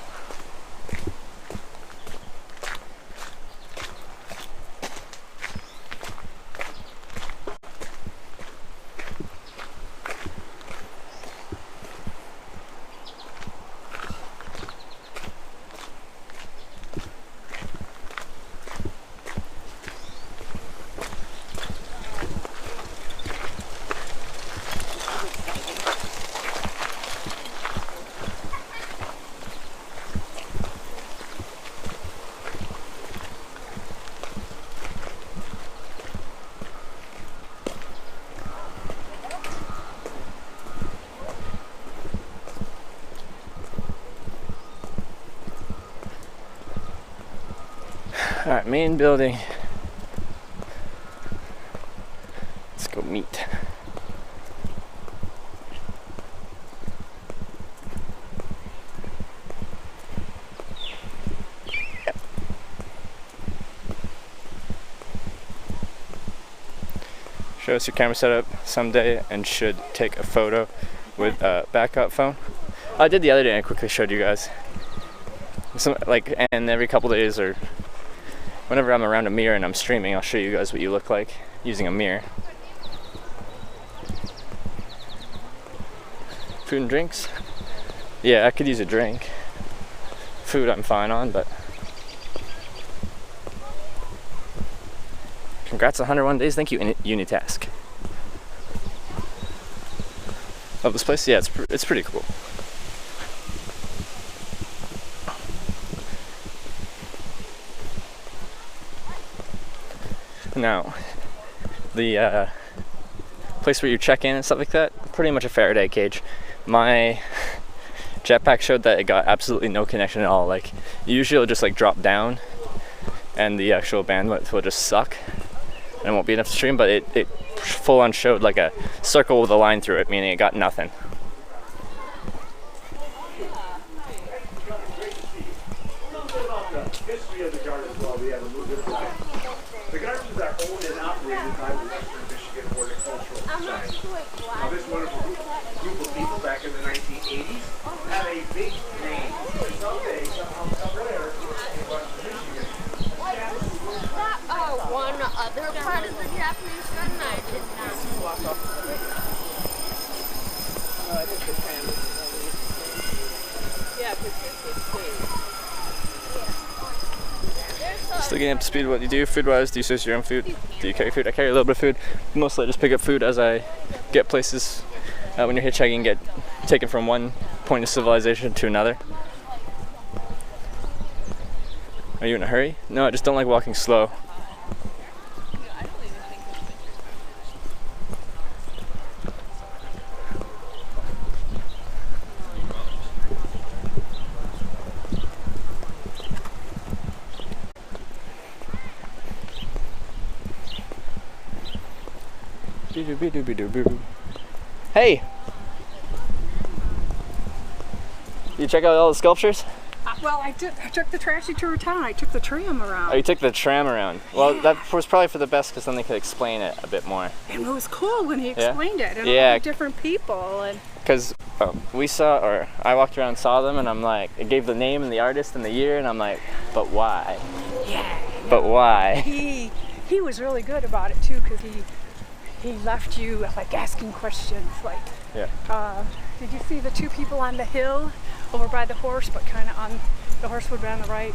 Alright, main building. Let's go meet. Show us your camera setup someday and should take a photo with a backup phone. I did the other day, I quickly showed you guys. And every couple days or whenever I'm around a mirror and I'm streaming, I'll show you guys what you look like using a mirror. Food and drinks? Yeah, I could use a drink. Food I'm fine on, but... Congrats, 101 days. Thank you, Unitask. Love this place? Yeah, it's pretty cool. Now, the place where you check in and stuff like that, pretty much a Faraday cage. My jetpack showed that it got absolutely no connection at all. Like, usually it'll just like drop down and the actual bandwidth will just suck. and it won't be enough to stream, but it full on showed like a circle with a line through it, meaning it got nothing. History of the gardens while we have a little bit of time. The gardens are owned and operated by the Western Michigan Horticultural Society. Now, this wonderful group of people back in the 1980s had a big name. Someday, somehow, somewhere in Western Michigan. One other part of the Japanese garden I did not. Yeah, because Still getting up to speed with what you do food-wise. Do you source your own food? Do you carry food? I carry a little bit of food. Mostly I just pick up food as I get places. When you're hitchhiking, get taken from one point of civilization to another. Are you in a hurry? No, I just don't like walking slow. Hey! You check out all the sculptures? Well, I took the trashy tour of town. I took the tram around. Oh, you took the tram around. Well, that was probably for the best because then they could explain it a bit more. And it was cool when he explained it. And Yeah. all the different people. And Because I walked around and saw them and I'm like, it gave the name and the artist and the year and I'm like, but why? yeah, But why? he was really good about it too, because he left you like asking questions like, Yeah. did you see the two people on the hill over by the horse, but kind of on the horse would be on the right?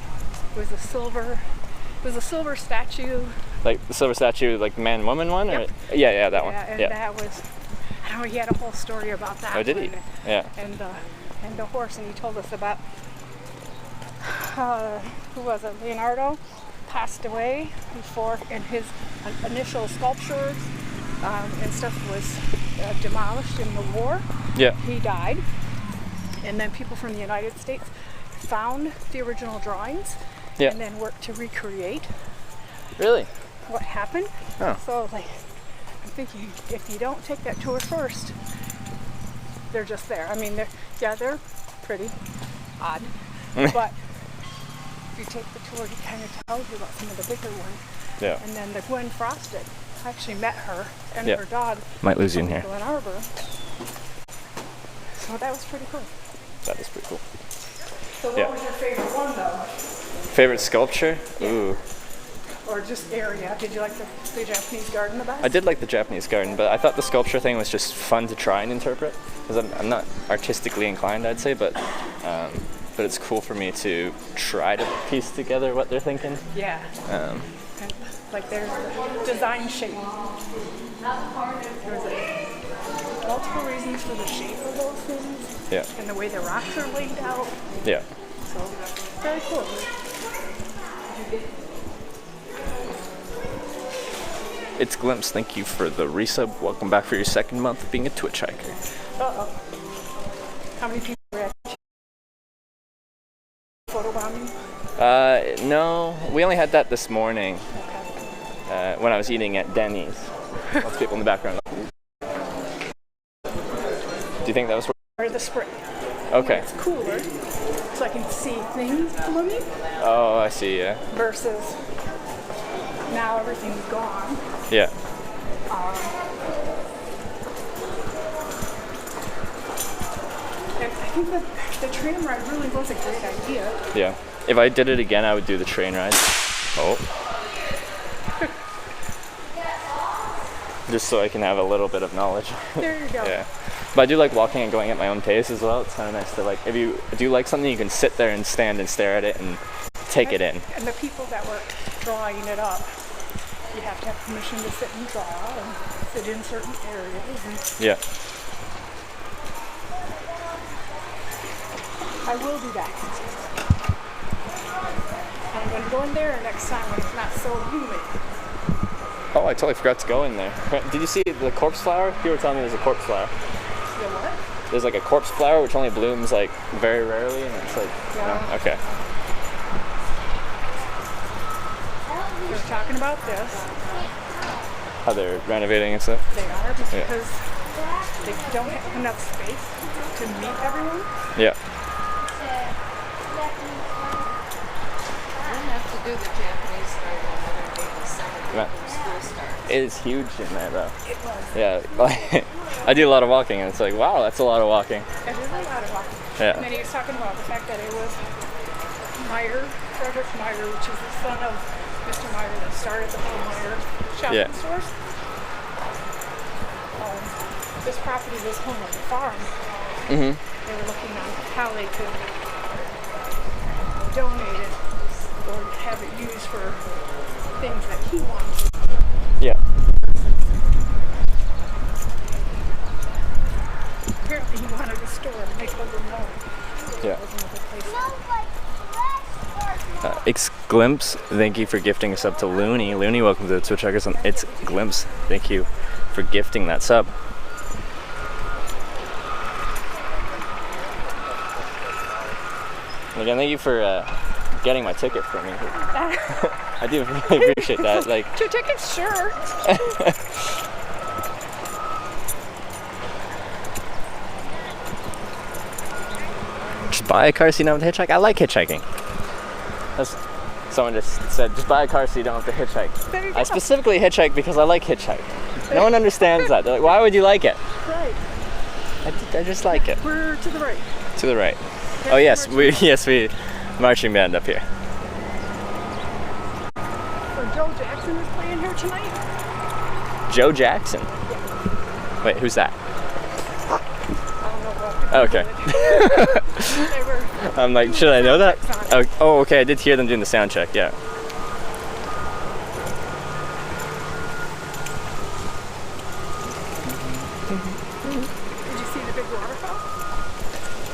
It was a silver statue. Like the silver statue, like man woman one? Yep. Or, yeah, that one. Yeah, and Yeah. that was, I know he had a whole story about that. Oh, did he? one. Yeah. And the horse, and he told us about who was it? Leonardo passed away before, and his initial sculptures and stuff was demolished in the war. Yeah. He died, and then people from the United States found the original drawings Yeah. and then worked to recreate Really? what happened. Oh. So like, I'm thinking if you don't take that tour first, they're just there. I mean, they're pretty odd, but if you take the tour, he kind of tells you about some of the bigger ones. Yeah. And then the Gwen Frosted, I actually met her and Yeah. her dog. Might lose you in from here. Glen Arbor. So that was pretty cool. That is pretty cool. So what Yeah. was your favorite one though? Favorite sculpture? Ooh. Or just area? Did you like the Japanese garden the best? I did like the Japanese garden, but I thought the sculpture thing was just fun to try and interpret. Because I'm not artistically inclined, I'd say, but it's cool for me to try to piece together what they're thinking. Yeah. And like there's the design shape. There's multiple reasons for the shape of those things Yeah. and the way the rocks are laid out. Yeah. So very cool. It's Glimpse. Thank you for the resub. Welcome back for your second month of being a Twitch hiker. Uh-oh. How many people reacted? Photobombing? No, we only had that this morning Okay. when I was eating at Denny's. Lots of people in the background. Do you think that was? Or the spring. Okay. It's cooler, so I can see things blooming, Oh, I see. Yeah. versus now everything's gone. Yeah. And I think the tram ride really was a great idea. Yeah. If I did it again, I would do the train ride. Oh. Just so I can have a little bit of knowledge. There you go. Yeah. But I do like walking and going at my own pace as well. It's kind of nice to like, if you do like something, you can sit there and stand and stare at it and take it in. And the people that were drawing it up, you have to have permission to sit and draw and sit in certain areas. And Yeah. I will do that. I'm going to go in there next time when it's not so humid. Oh, I totally forgot to go in there. Did you see the corpse flower? People were telling me there's a corpse flower. The what? There's like a corpse flower which only blooms like very rarely, and it's like, Yeah. no? Okay. We were talking about this. how they're renovating and stuff. They are because they don't have enough space to meet everyone. Yeah. We'll have to do the Japanese garden another day this summer Right. before school starts. It is huge in there though. It was. Yeah, like I do a lot of walking and it's like, wow, that's a lot of walking. It is a lot of walking. Yeah. And then he was talking about the fact that it was Meyer, Frederick Meyer, which is the son of Mr. Meyer that started the whole Meyer shopping Yeah. stores. This property was home of the farm. Mm-hmm. They were looking on how they could donate it or have it used for things that he wants. Yeah. Apparently he wanted a store to make over known. Yeah. It wasn't a good place. It's Glimpse. Thank you for gifting a sub to Looney. Looney, welcome to the Twitch Checkers. It's Glimpse. Thank you for gifting that sub. And again, thank you for getting my ticket for me. I do really appreciate that. Like, 2 tickets, sure. just buy a car so you don't have to hitchhike. I like hitchhiking. That's, someone just said, just buy a car so you don't have to hitchhike. There you I go. specifically hitchhike because I like hitchhike. No one understands that. They're like, why would you like it? Right. I just like it. We're to the right. To the right. Oh yes, we marching band up here. So Joe Jackson is playing here tonight. Joe Jackson. Wait, who's that? I don't know what. Okay. They were. I'm like, should I know that? Sound checks Oh, okay. I did hear them doing the sound check. Yeah. Did you see the big waterfall?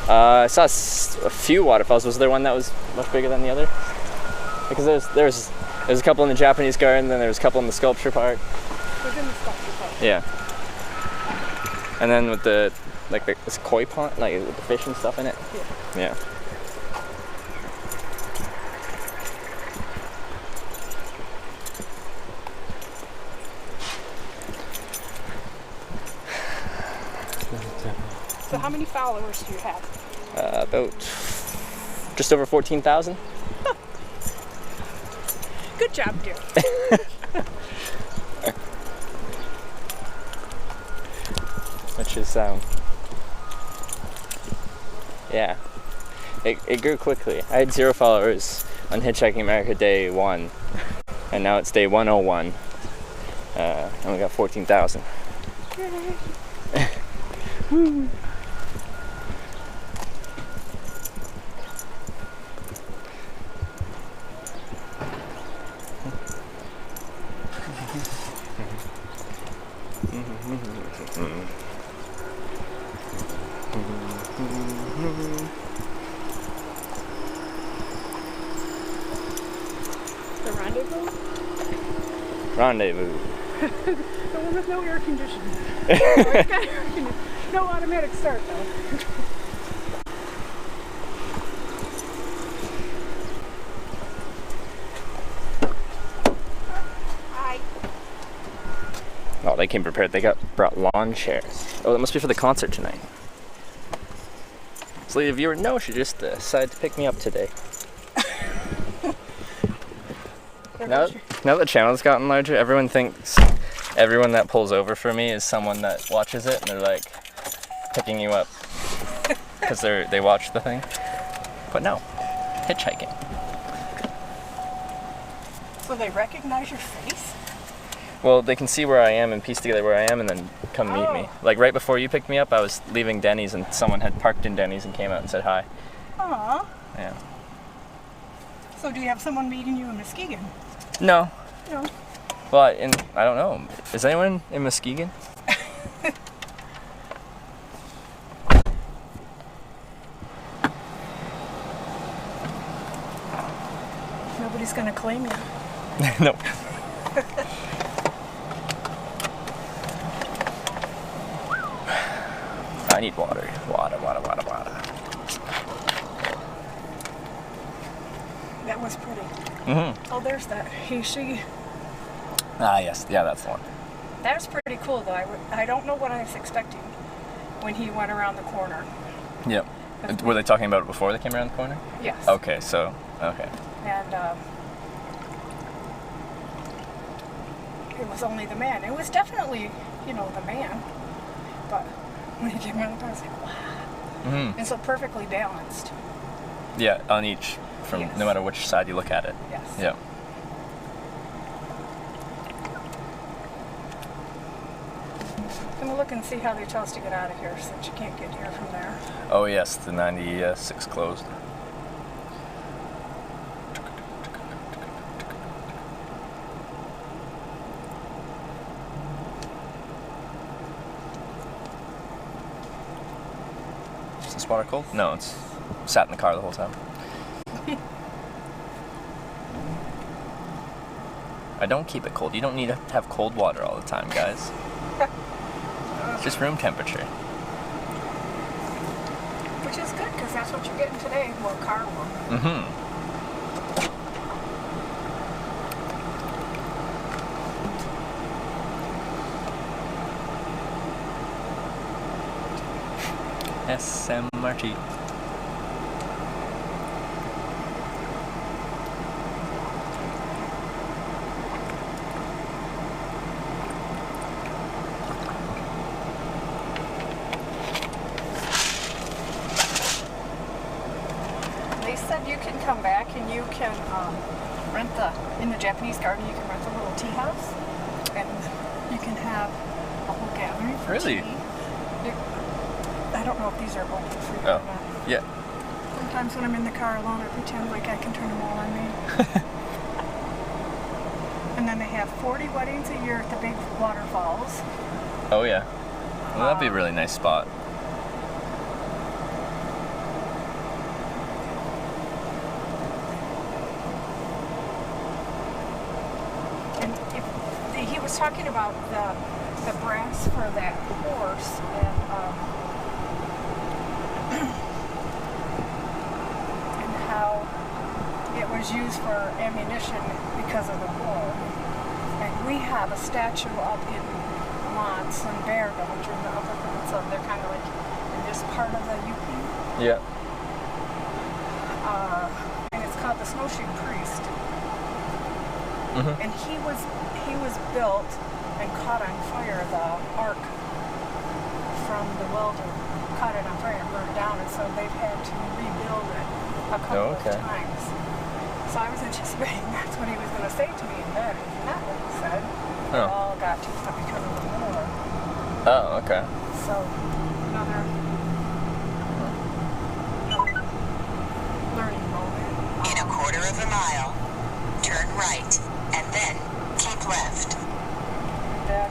I saw a few waterfalls. Was there one that was much bigger than the other? Because there's a couple in the Japanese garden, then there was a couple in the sculpture park. It was in the sculpture park. Yeah. And then with this koi pond, like with the fish and stuff in it. Yeah. Yeah. So how many followers do you have? About just over 14,000. Good job, dear. Which is yeah, it grew quickly. I had 0 followers on Hitchhiking America day 1, and now it's day 101, and we got 14,000. The rendezvous? Rendezvous. The one with no air conditioning. It's got air conditioning. No automatic start though. Hi. Oh, they came prepared. They brought lawn chairs. Oh, that must be for the concert tonight. So the viewer, no, she just decided to pick me up today. Now that the channel's gotten larger, everyone thinks everyone that pulls over for me is someone that watches it, and they're like picking you up because they watch the thing. But no, hitchhiking. So they recognize your face? Well, they can see where I am and piece together where I am, and then come meet me. Like right before you picked me up, I was leaving Denny's, and someone had parked in Denny's and came out and said hi. Aw. Yeah. So do you have someone meeting you in Muskegon? No. No. Well, I don't know. Is anyone in Muskegon? Nobody's gonna claim you. No. I need water. Water. That was pretty. Mm-hmm. Oh, there's that. He, she. Ah, yes. Yeah, that's the one. That was pretty cool, though. I don't know what I was expecting when he went around the corner. Yep. Were they talking about it before they came around the corner? Yes. Okay, so, okay. And it was only the man. It was definitely, the man. But when he came around the corner, I was like, wow. Mm-hmm. And so perfectly balanced. Yeah, on each, from Yes. no matter which side you look at it. Yes. Yeah. I'm gonna look and see how they tell us to get out of here, since you can't get here from there. Oh yes, the 96 closed. Is this water cold? No, it's sat in the car the whole time. I don't keep it cold. You don't need to have cold water all the time, guys. It's just room temperature. Which is good, because that's what you're getting today, more car warm. Mm-hmm. SMRT. They said you can come back and you can rent in the Japanese garden, you can rent a little tea house, and you can have a whole gathering for Really? tea. I don't know if these are open for you Oh, or not. yeah. Sometimes when I'm in the car alone, I pretend like I can turn them all on me. And then they have 40 weddings a year at the big waterfalls. Oh yeah. Well, that'd be a really nice spot. And he was talking about the brass for that horse, and how it was used for ammunition because of the war. And we have a statue up in Mons and Berga, which are in the upper peninsula. They're kind of like in this part of the UP. Yeah. And it's called the Snowshoe Priest. Mm-hmm. And he was built and caught on fire. The ark from the welder caught it on fire and burned down, and so they've had to rebuild it a couple okay. of times. So I was anticipating that's what he was going to say to me, and that is not what he said. It Oh. all got too stuff because of the war. Oh, okay. So another learning moment. In a quarter of a mile, turn right, and then keep left. Then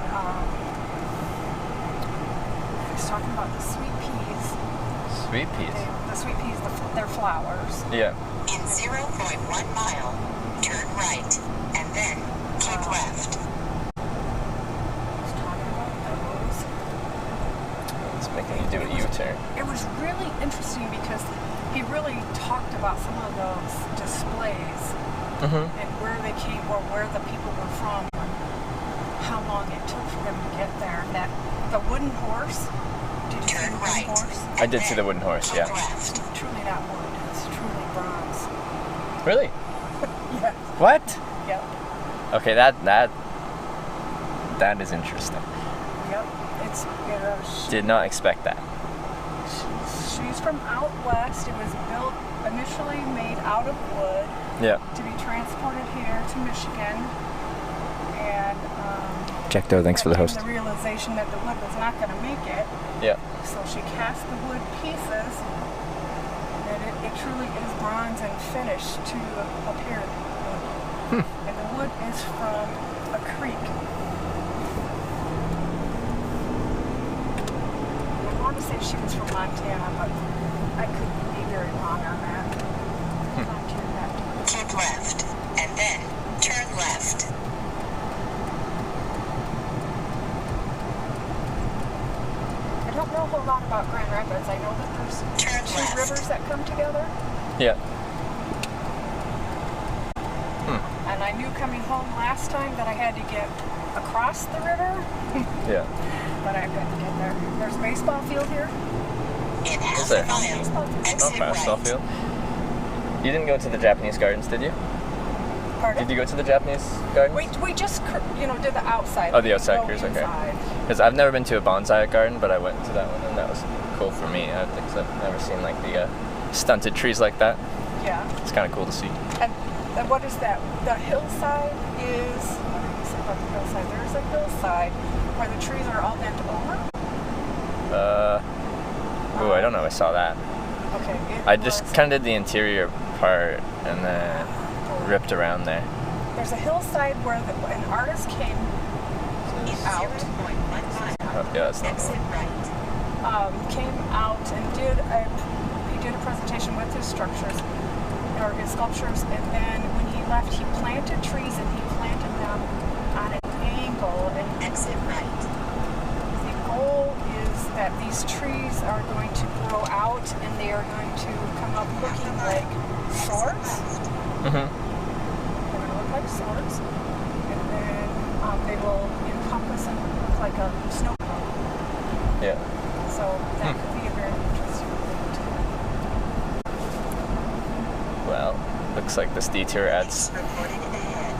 he's talking about the sweet peas. Sweet peas. The sweet peas, they're flowers. Yeah. In 0.1 mile, turn right, and then keep left. He's talking about those. It's making you do a U-turn. It was really interesting because he really talked about some of those displays Mm-hmm. and where they came, or where the people were from, and how long it took for them to get there. And that the wooden horse. Did you see Turn the wooden right. horse? I did see the wooden horse, Keep yeah. left. It's truly not wood. It's truly bronze. Really? Yeah. What? Yep. Okay, that is interesting. Yep. It's Did not expect that. she's from out west. It was built initially made out of wood Yeah. to be transported here to Michigan, and Jack Doe, thanks for the came host. the realization that the wood was not going to make it, Yeah. so she cast the wood pieces, and it truly is bronze and finished to appear. And the wood is from a creek. I want to say she was from Montana, but I could be very wrong on that. Montana. Keep left, and then turn left. I don't know a whole lot about Grand Rapids. I know that there's Turn two left. rivers that come together. Yeah. And I knew coming home last time that I had to get across the river, Yeah. but I've got to get there. There's a baseball field here. In half there? a mile, Baseball field. Oh, exit baseball right. field. You didn't go to the Japanese gardens, did you? Pardon? Did you go to the Japanese gardens? We just did the outside. Oh, the We outside go cruise, okay. inside. Because I've never been to a bonsai garden, but I went to that one, and that was cool for me. Because I've never seen like the stunted trees like that. Yeah. It's kind of cool to see. And what is that? The hillside is. What did you say about the hillside? There's a hillside where the trees are all bent over. Ooh, I don't know if I saw that. Okay. I just kind of did the interior part and then ripped around there. There's a hillside where an artist came In out. 0.1 mile, Oh, yeah, that's not exit right. Came out and he did a presentation with his structures or his sculptures, and then when he left, he planted trees and he planted them on an angle. And Exit right. the goal is that these trees are going to grow out and they are going to come up looking like swords. Mm-hmm. They're going to look like swords, and then they will encompass and look like a snow cone. Yeah. So that could be a very interesting thing too. Well, looks like this detour adds. Reported ahead.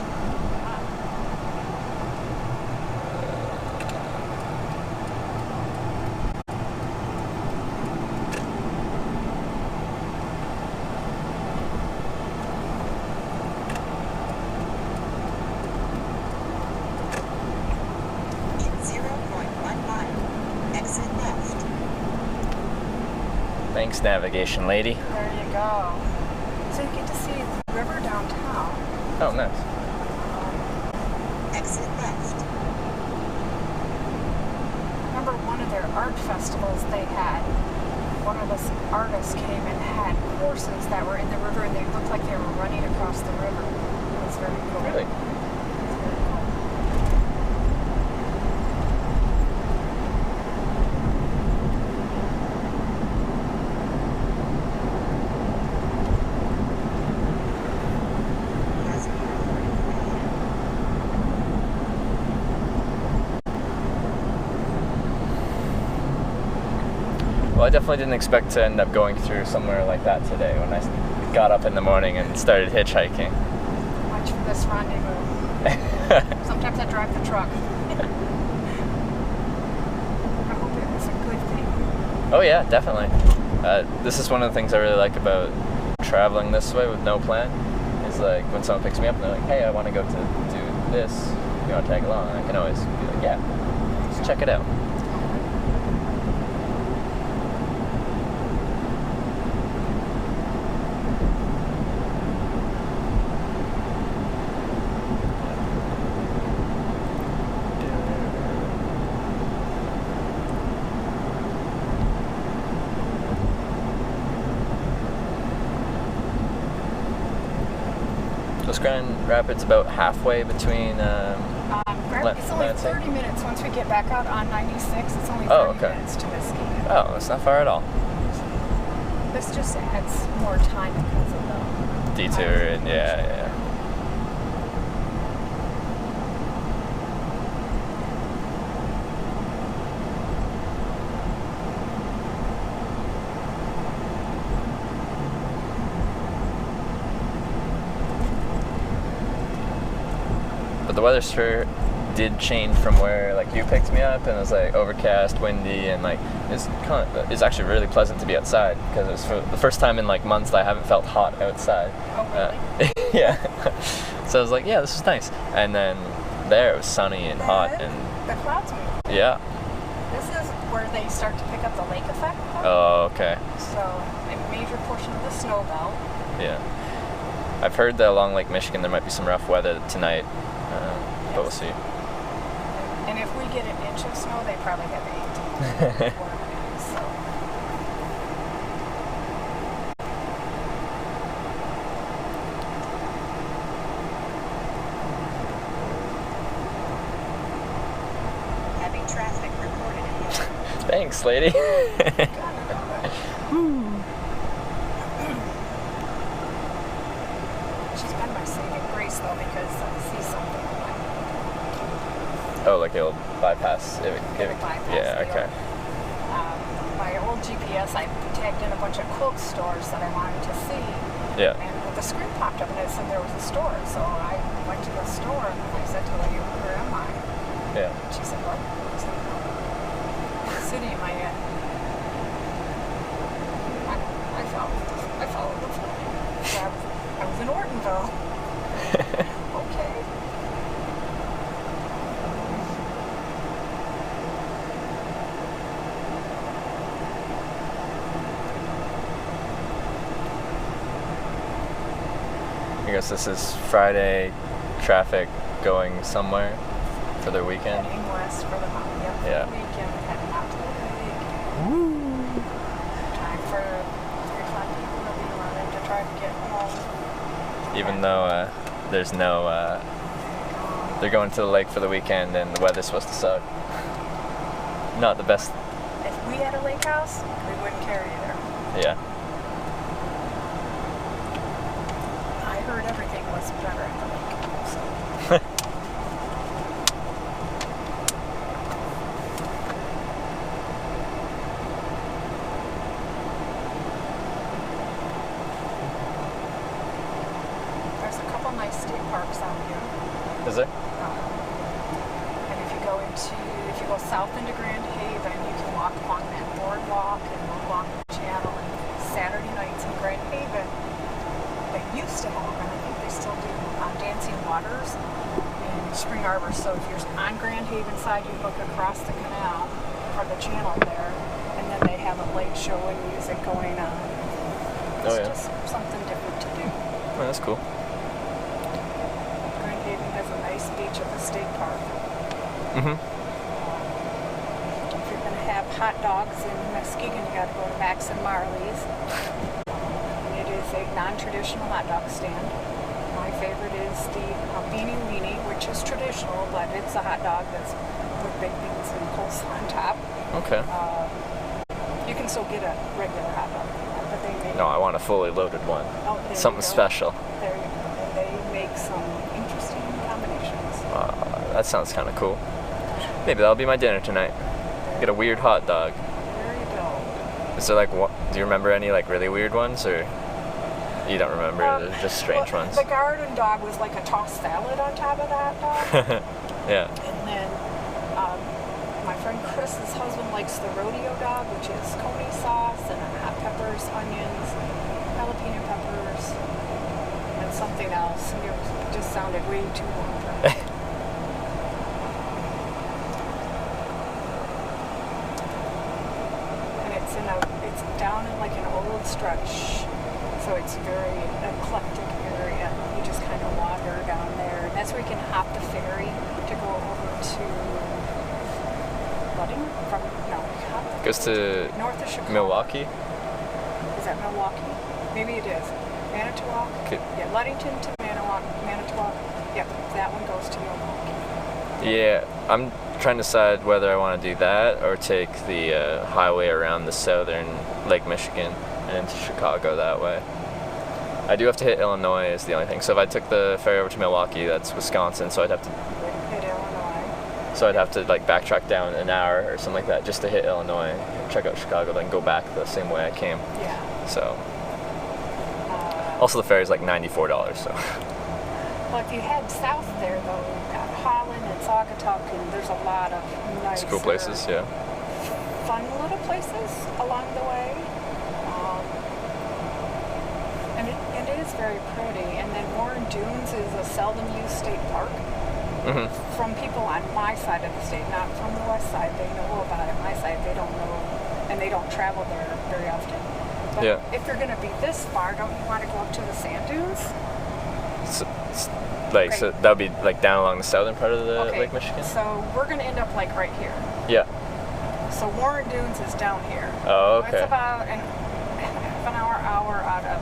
In 0.1 mile, exit left. Thanks, navigation lady. There you go. So you get to see the river downtown. Oh, nice. Exit left. Remember one of their art festivals they had? One of the artists came and had horses that were in the river and they looked like they were running across the river. It was very cool. Really? It was very cool. Well, I definitely didn't expect to end up going through somewhere like that today when I got up in the morning and started hitchhiking. Much for this rendezvous. Sometimes I drive the truck. I hope it was a good thing. Oh yeah, definitely. This is one of the things I really like about traveling this way with no plan. Is like when someone picks me up and they're like, "Hey, I want to go to do this. You want to tag along?" I can always be like, "Yeah, let's check it out." So Grand Rapids about halfway between. It's only Lansing? 30 minutes once we get back out on 96. It's only 30 Oh, okay. minutes to Mesquite. Oh, that's not far at all. This just adds more time because of the Detour and yeah. But the weather sure did change from where like you picked me up and it was like overcast, windy, and like it's actually really pleasant to be outside because it was for the first time in like months that I haven't felt hot outside. Oh, really? Yeah. So I was like, yeah, this is nice. And then there it was sunny and hot and The clouds move. yeah. This is where they start to pick up the lake effect. Oh, okay. So a major portion of the snow belt. Yeah. I've heard that along Lake Michigan there might be some rough weather tonight, but we'll see. And if we get an inch of snow, they probably have 8. So. Heavy traffic reported ahead. Thanks, lady. She's been my saving grace though because I see something. Oh, like it'll bypass. It'll bypass Yeah. the Okay. old- my old GPS, I tagged in a bunch of quilt stores that I wanted to see. Yeah. And the screen popped up and it said there was a store. So I went to the store and I said to the lady, where am I? Yeah. She said, what? I said, what city am I in? I followed the flag. So I was in Ortonville. Okay. I guess this is Friday traffic going somewhere for their weekend. Heading west for the Yeah. weekend, heading out to the lake. Woo! Time for 3 or 5 people to be running to try to get home. Even though there's no, they're going to the lake for the weekend and the weather's supposed to suck. Not the best. If we had a lake house, we wouldn't carry you there. Yeah. I heard everything was better at the lake. So. There's a couple nice state parks out here. Is there? And if you go south into Grand Haven, you can walk along that boardwalk and walk along the channel. And Saturday nights in Grand Haven, they used to have, and I think they still do, Dancing Waters in Spring Arbor. So if you're on Grand Haven side, you look across the canal or the channel there, and then they have a light show and music going on. It's just something different to do. Oh, that's cool. Grand Haven has a nice beach at the state park. Mm-hmm. If you're going to have hot dogs in Muskegon, you got to go to Max and Marley's. And it is a non-traditional hot dog stand. My favorite is the Beanie Weenie, which is traditional, but it's a hot dog that's with baked beans and coleslaw on top. Okay. You can still get a regular hot dog, but they make No, I want a fully loaded one. there Something you go. special. There you go. And they make some interesting combinations. That sounds kind of cool. Maybe that'll be my dinner tonight. Get a weird hot dog. There you go. Is there like what? Do you remember any like really weird ones, or you don't remember? They're just strange Well, ones. The garden dog was like a tossed salad on top of the hot dog. Yeah. And then my friend Chris's husband likes the rodeo dog, which is coney sauce and hot peppers, onions, jalapeno peppers, and something else. And it just sounded way too long for me. And it's down in like an old stretch, so it's a very eclectic area. You just kind of wander down there, and that's where you can hop the ferry to go over to Luding. Goes to north of Chicago. Milwaukee. Is that Milwaukee? Maybe it is. Manitowoc. Okay. Yeah, Ludington to Manitowoc. Yep, that one goes to Milwaukee. Yeah, I'm trying to decide whether I want to do that or take the highway around the southern Lake Michigan and into Chicago that way. I do have to hit Illinois is the only thing. So if I took the ferry over to Milwaukee, that's Wisconsin, so I'd have to Hit Illinois. So I'd have to like backtrack down an hour or something like that just to hit Illinois, check out Chicago, then go back the same way I came. Yeah. So also the ferry's like $94. So Well, if you head south there, though, you've got Holland and Saugatuck, and there's a lot of nice, it's cool places, yeah. fun little places along the way. And it is very pretty. And then Warren Dunes is a seldom used state park. Mm-hmm. From people on my side of the state, not from the west side. They know about it. My side, they don't know, and they don't travel there very often. But Yeah. if you're going to be this far, don't you want to go up to the sand dunes? So that would be like down along the southern part of the Okay, Lake Michigan? so we're going to end up like right here. Yeah. So Warren Dunes is down here. Oh, okay. It's about half an hour out of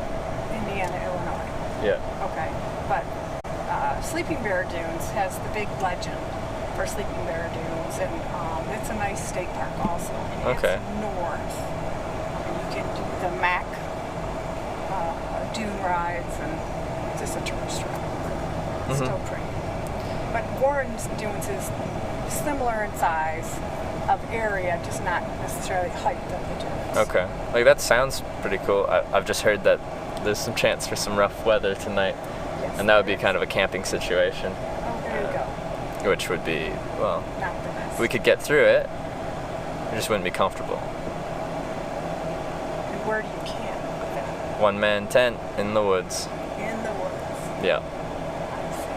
Indiana, Illinois. Yeah. Okay, but Sleeping Bear Dunes has the big legend for Sleeping Bear Dunes, and it's a nice state park also. And Okay. It's north. And you can do the Mac dune rides, and it's just a tourist route. It's still pretty. But Warren's Dunes is similar in size of area, just not necessarily height of the dunes. Okay. Like that sounds pretty cool. I've just heard that there's some chance for some rough weather tonight, Yes, and that would there be is. kind of a camping situation, Oh, there you go. which would be, well, Not the best. we could get through it. We just wouldn't be comfortable. And where do you camp then? One man tent in the woods. In the woods. Yeah. I see.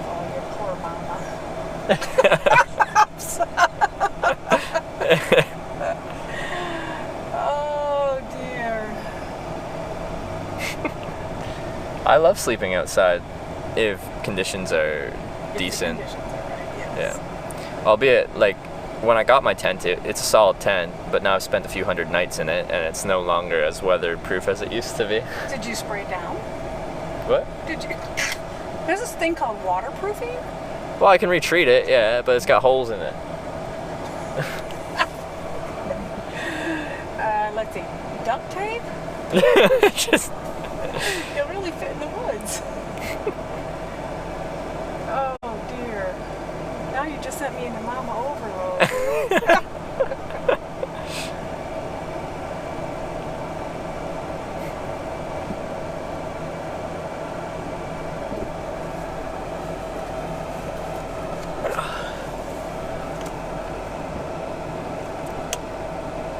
Oh, your poor mama. Oh dear. I love sleeping outside if conditions are If the decent. conditions are right, yes. Yeah. Albeit, like, when I got my tent, it's a solid tent, but now I've spent a few hundred nights in it, and it's no longer as weatherproof as it used to be. Did you spray it down? What? Did you? There's this thing called waterproofing. Well, I can retreat it, yeah, but it's got holes in it. Let's see, duct tape. Just It'll really fit in the woods. Oh dear. Now you just sent me into mama overload.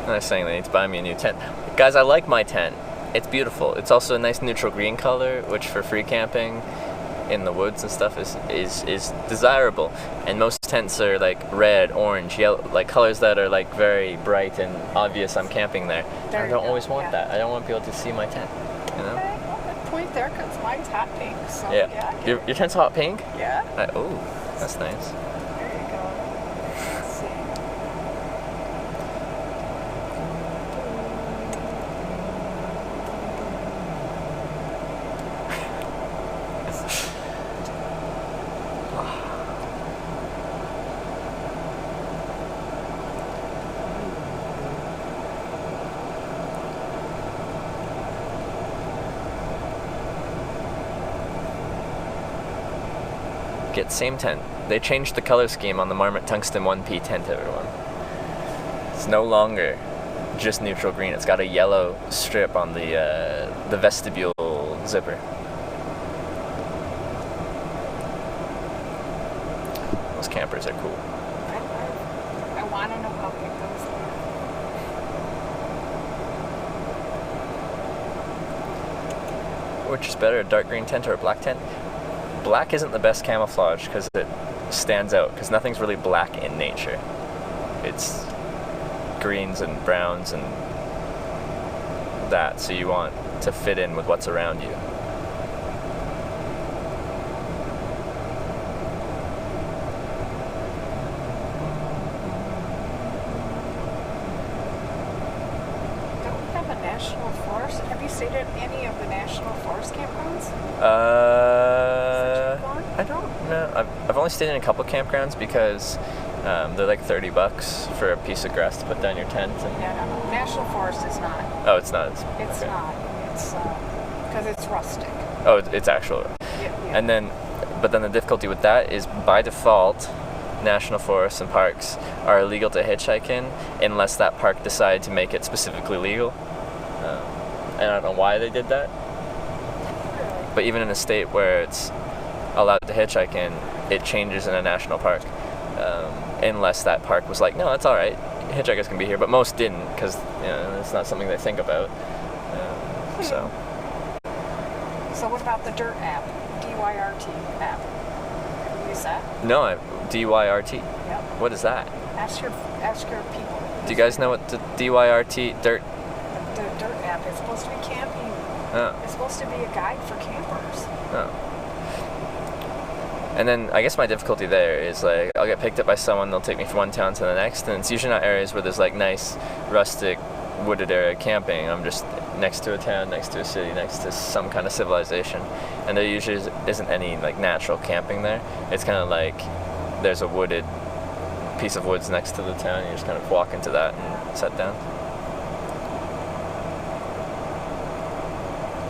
And they're saying they need to buy me a new tent. Guys, I like my tent. It's beautiful. It's also a nice neutral green color, which for free camping in the woods and stuff is desirable. And most tents are like red, orange, yellow, like colors that are like very bright and obvious I'm camping there. There I you don't go, always want yeah. that. I don't want to be able to see my tent, you know? Okay, well, good point there, because mine's hot pink. So Yeah. I get Your it. tent's hot pink? Yeah. Oh, that's nice. There you go. Let's see. Get same tent. They changed the color scheme on the Marmot Tungsten 1P tent, everyone. It's no longer just neutral green. It's got a yellow strip on the vestibule zipper. Those campers are cool. I want to know how big those are. Which is better, a dark green tent or a black tent? Black isn't the best camouflage because it stands out, because nothing's really black in nature. It's greens and browns and that, so you want to fit in with what's around you. Don't we have a national forest? Have you stayed at any of the national forest campgrounds? Since you've gone? I don't know. I've only stayed in a couple campgrounds because they're like $30 for a piece of grass to put down your tent. And Yeah, no. National forest is not. oh, it's not. It's okay. not. It's because it's rustic. Oh, it's actual. Yeah. And then, but then the difficulty with that is by default, national forests and parks are illegal to hitchhike in unless that park decided to make it specifically legal. And I don't know why they did that. But even in a state where it's allowed to hitchhike in, it changes in a national park. Unless that park was like, no, that's all right, hitchhikers can be here. But most didn't, because it's not something they think about. So. So what about the DYRT app? DYRT app. Have you used that? No, DYRT. Yep. What is that? Ask your people. Do you guys know what the DYRT dirt? The dirt app is supposed to be camping. Oh. It's supposed to be a guide for campers. Oh. And then I guess my difficulty there is like I'll get picked up by someone, they'll take me from one town to the next, and it's usually not areas where there's like nice rustic wooded area camping. I'm just next to a town, next to a city, next to some kind of civilization, and there usually isn't any like natural camping there. It's kind of like there's a wooded piece of woods next to the town, and you just kind of walk into that and sit down.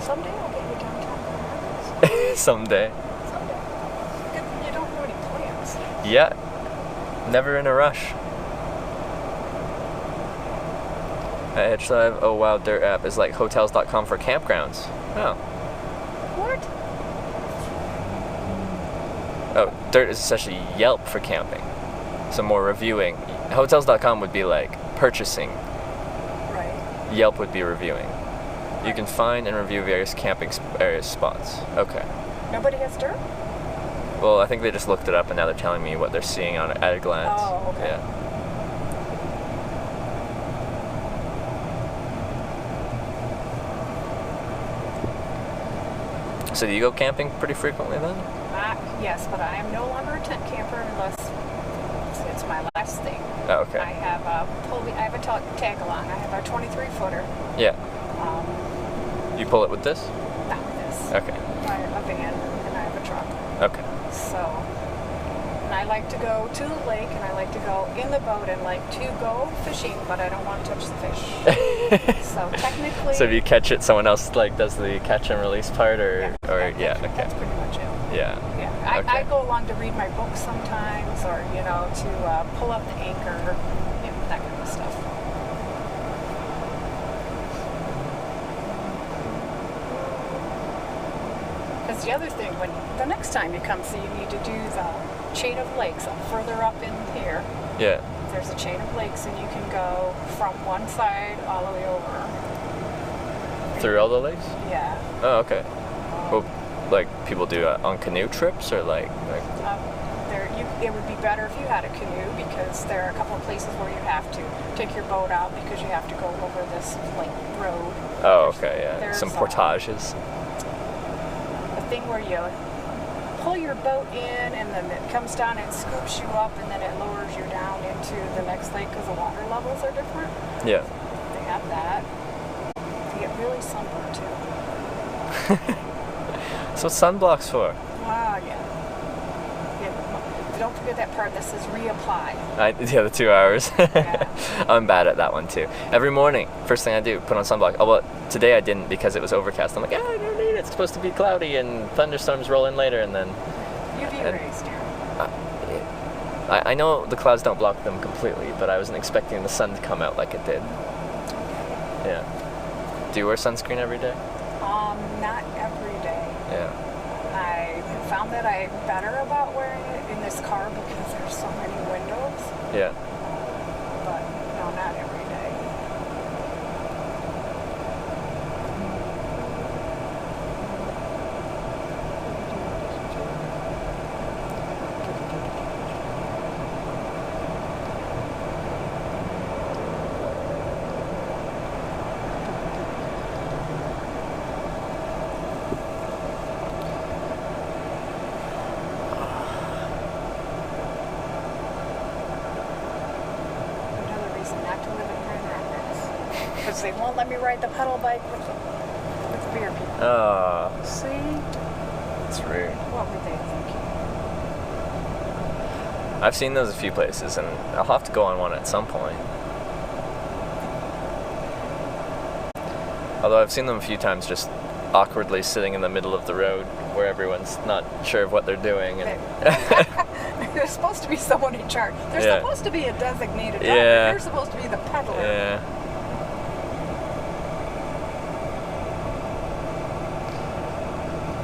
Someday I'll get you downtown. Someday. Someday. You don't Yeah. Never in a rush. Edge Live, oh wow, their app is like hotels.com for campgrounds. Oh. What? Oh, Dirt is essentially Yelp for camping. So more reviewing. Hotels.com would be like purchasing. Right. Yelp would be reviewing. You can find and review various camping area spots. Okay. Nobody has dirt? Well, I think they just looked it up and now they're telling me what they're seeing on at a glance. Oh, okay. Yeah. So do you go camping pretty frequently then? Yes, but I am no longer a tent camper unless it's my last thing. Oh, okay. I have a tag along. I have a 23-footer. Yeah. You pull it with this? Not with this. Okay. I have a van and I have a truck. Okay. So, and I like to go to the lake and I like to go in the boat and like to go fishing, but I don't want to touch the fish. So technically. So if you catch it, someone else like does the catch and release part, or yeah, okay. That's pretty much it. Yeah. Yeah, Okay. I go along to read my books sometimes, or to pull up the anchor, that kind of stuff. Because the other thing, when the next time you come, so you need to do the chain of lakes further up in here. Yeah. There's a chain of lakes, and you can go from one side all the way over. Through all the lakes? Yeah. Oh, okay. Well, like people do on canoe trips, or like. It would be better if you had a canoe, because there are a couple of places where you have to take your boat out because you have to go over this like road. Oh, okay, yeah. There's Some portages. a thing where you pull your boat in and then it comes down and scoops you up and then it lowers you down into the next lake because the water levels are different. Yeah. They have that. You get really sunburned too. So what's sunblocks for? Wow, yeah. Don't forget that part that says reapply. Yeah, the 2 hours. Yeah. I'm bad at that one too. Every morning, first thing I do, put on sunblock. Oh, well, today I didn't because it was overcast. I'm like, I don't need it. It's supposed to be cloudy and thunderstorms roll in later, and then. UV rays, dear. I know the clouds don't block them completely, but I wasn't expecting the sun to come out like it did. Yeah. Do you wear sunscreen every day? Not every day. Yeah. I found that I'm better about wearing it in this car because there's so many windows, Yeah. but no, not every day. Another reason not to live in Grand Rapids. Because they won't let me ride the pedal bike with beer people. Oh, See? it's rude. What were they thinking? I've seen those a few places, and I'll have to go on one at some point. Although I've seen them a few times just awkwardly sitting in the middle of the road where everyone's not sure of what they're doing. And There's supposed to be someone in charge. There's Yeah. supposed to be a designated driver. Yeah. You're supposed to be the peddler. yeah.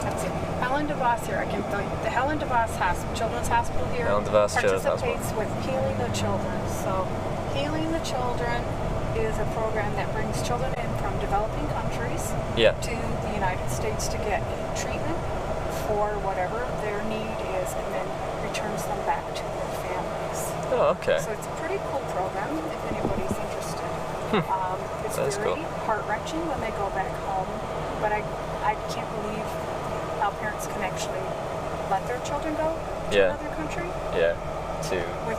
Let's see. Helen DeVos here. I can tell you. The Helen DeVos Children's Hospital here Helen DeVos Children's participates with Healing the Children. So, Healing the Children is a program that brings children in from developing countries Yeah. to the United States to get treatment for whatever their need is, and then returns them back to their families. Oh, okay. So it's a pretty cool program if anybody's interested. It's That's very cool. heart-wrenching when they go back home, but I can't believe how parents can actually let their children go to Yeah. another country Yeah. To with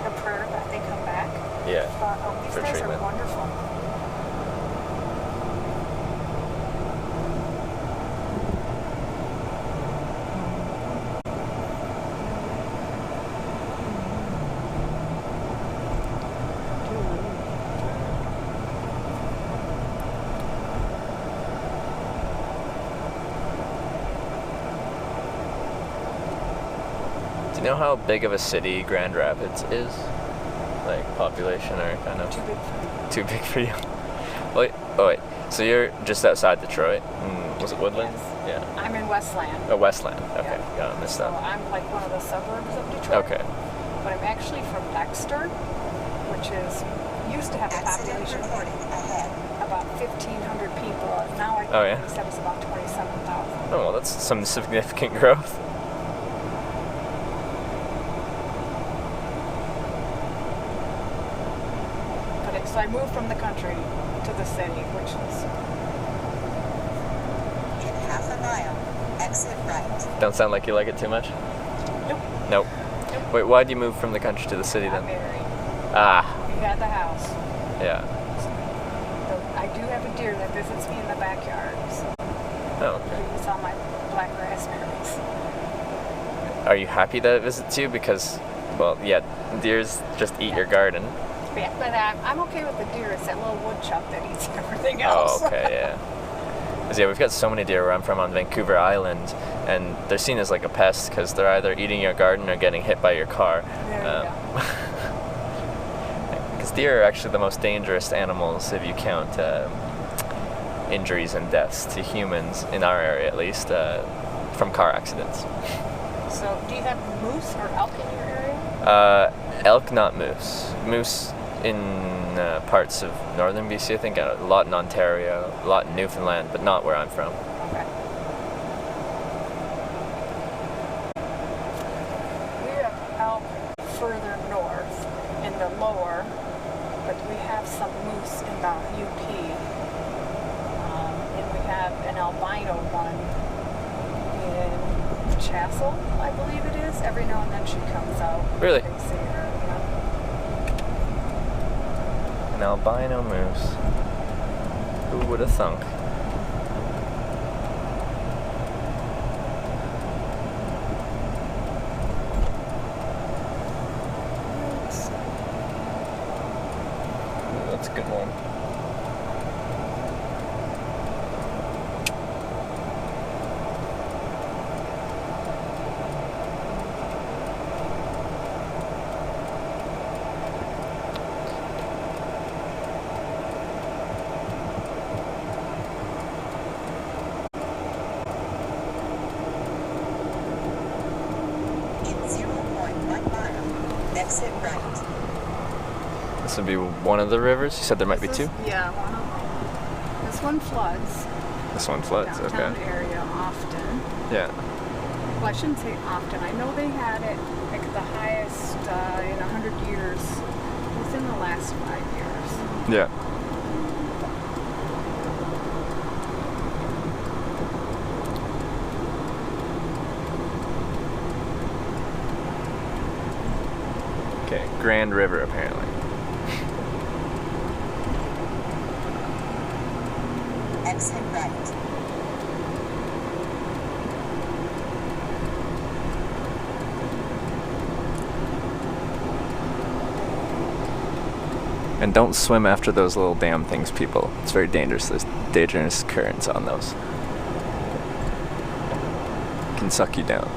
a prayer that they come back. yeah. These For guys treatment. are wonderful. you know how big of a city Grand Rapids is? Like population or kind of Too big for me. too big for you? Wait, oh wait. So you're just outside Detroit? Was it Woodland? Yes. Yeah. I'm in Westland. Oh, Westland. Okay, Yeah. got it. Missed So that. I'm like one of the suburbs of Detroit. Okay. But I'm actually from Dexter, which used to have a Accident population of reported ahead. about 1,500 people. Now I think Oh, yeah? they said it's about 27,000. Oh, well, that's some significant growth. So I moved from the country to the city, which is In half a mile, exit right. Don't sound like you like it too much? Nope. Nope. Wait, why'd you move from the country to the city I'm then? married. Ah, We had the house. yeah. I do have a deer that visits me in the backyard. So Oh, okay. he saw my black raspberries. Are you happy that it visits you? Because, well, yeah, deers just eat your garden. But I'm okay with the deer. It's that little woodchuck that eats everything else. Oh, okay, yeah. 'Cause, yeah, we've got so many deer where I'm from on Vancouver Island, and they're seen as like a pest because they're either eating your garden or getting hit by your car. There you go. Because deer are actually the most dangerous animals if you count injuries and deaths to humans, in our area at least, from car accidents. So do you have moose or elk in your area? Elk, not moose. Moose in parts of northern BC, I think, a lot in Ontario, a lot in Newfoundland, but not where I'm from. Okay. We have elk further north in the lower, but we have some moose in the UP. And we have an albino one in Chassel, I believe it is. Every now and then she comes out. Really? They see her, An albino moose. Who would have thunk? That's a good one. In 0.1 mile, exit right. This would be one of the rivers. You said there might be two. Yeah, one of them. This one floods. This one floods. Downtown Okay. area often. Yeah. Well, I shouldn't say often. I know they had it like the highest in 100 years within the last 5 years. Yeah. Okay, Grand River apparently. Exit right. And don't swim after those little dam things, people. It's very dangerous. There's dangerous currents on those. Can suck you down.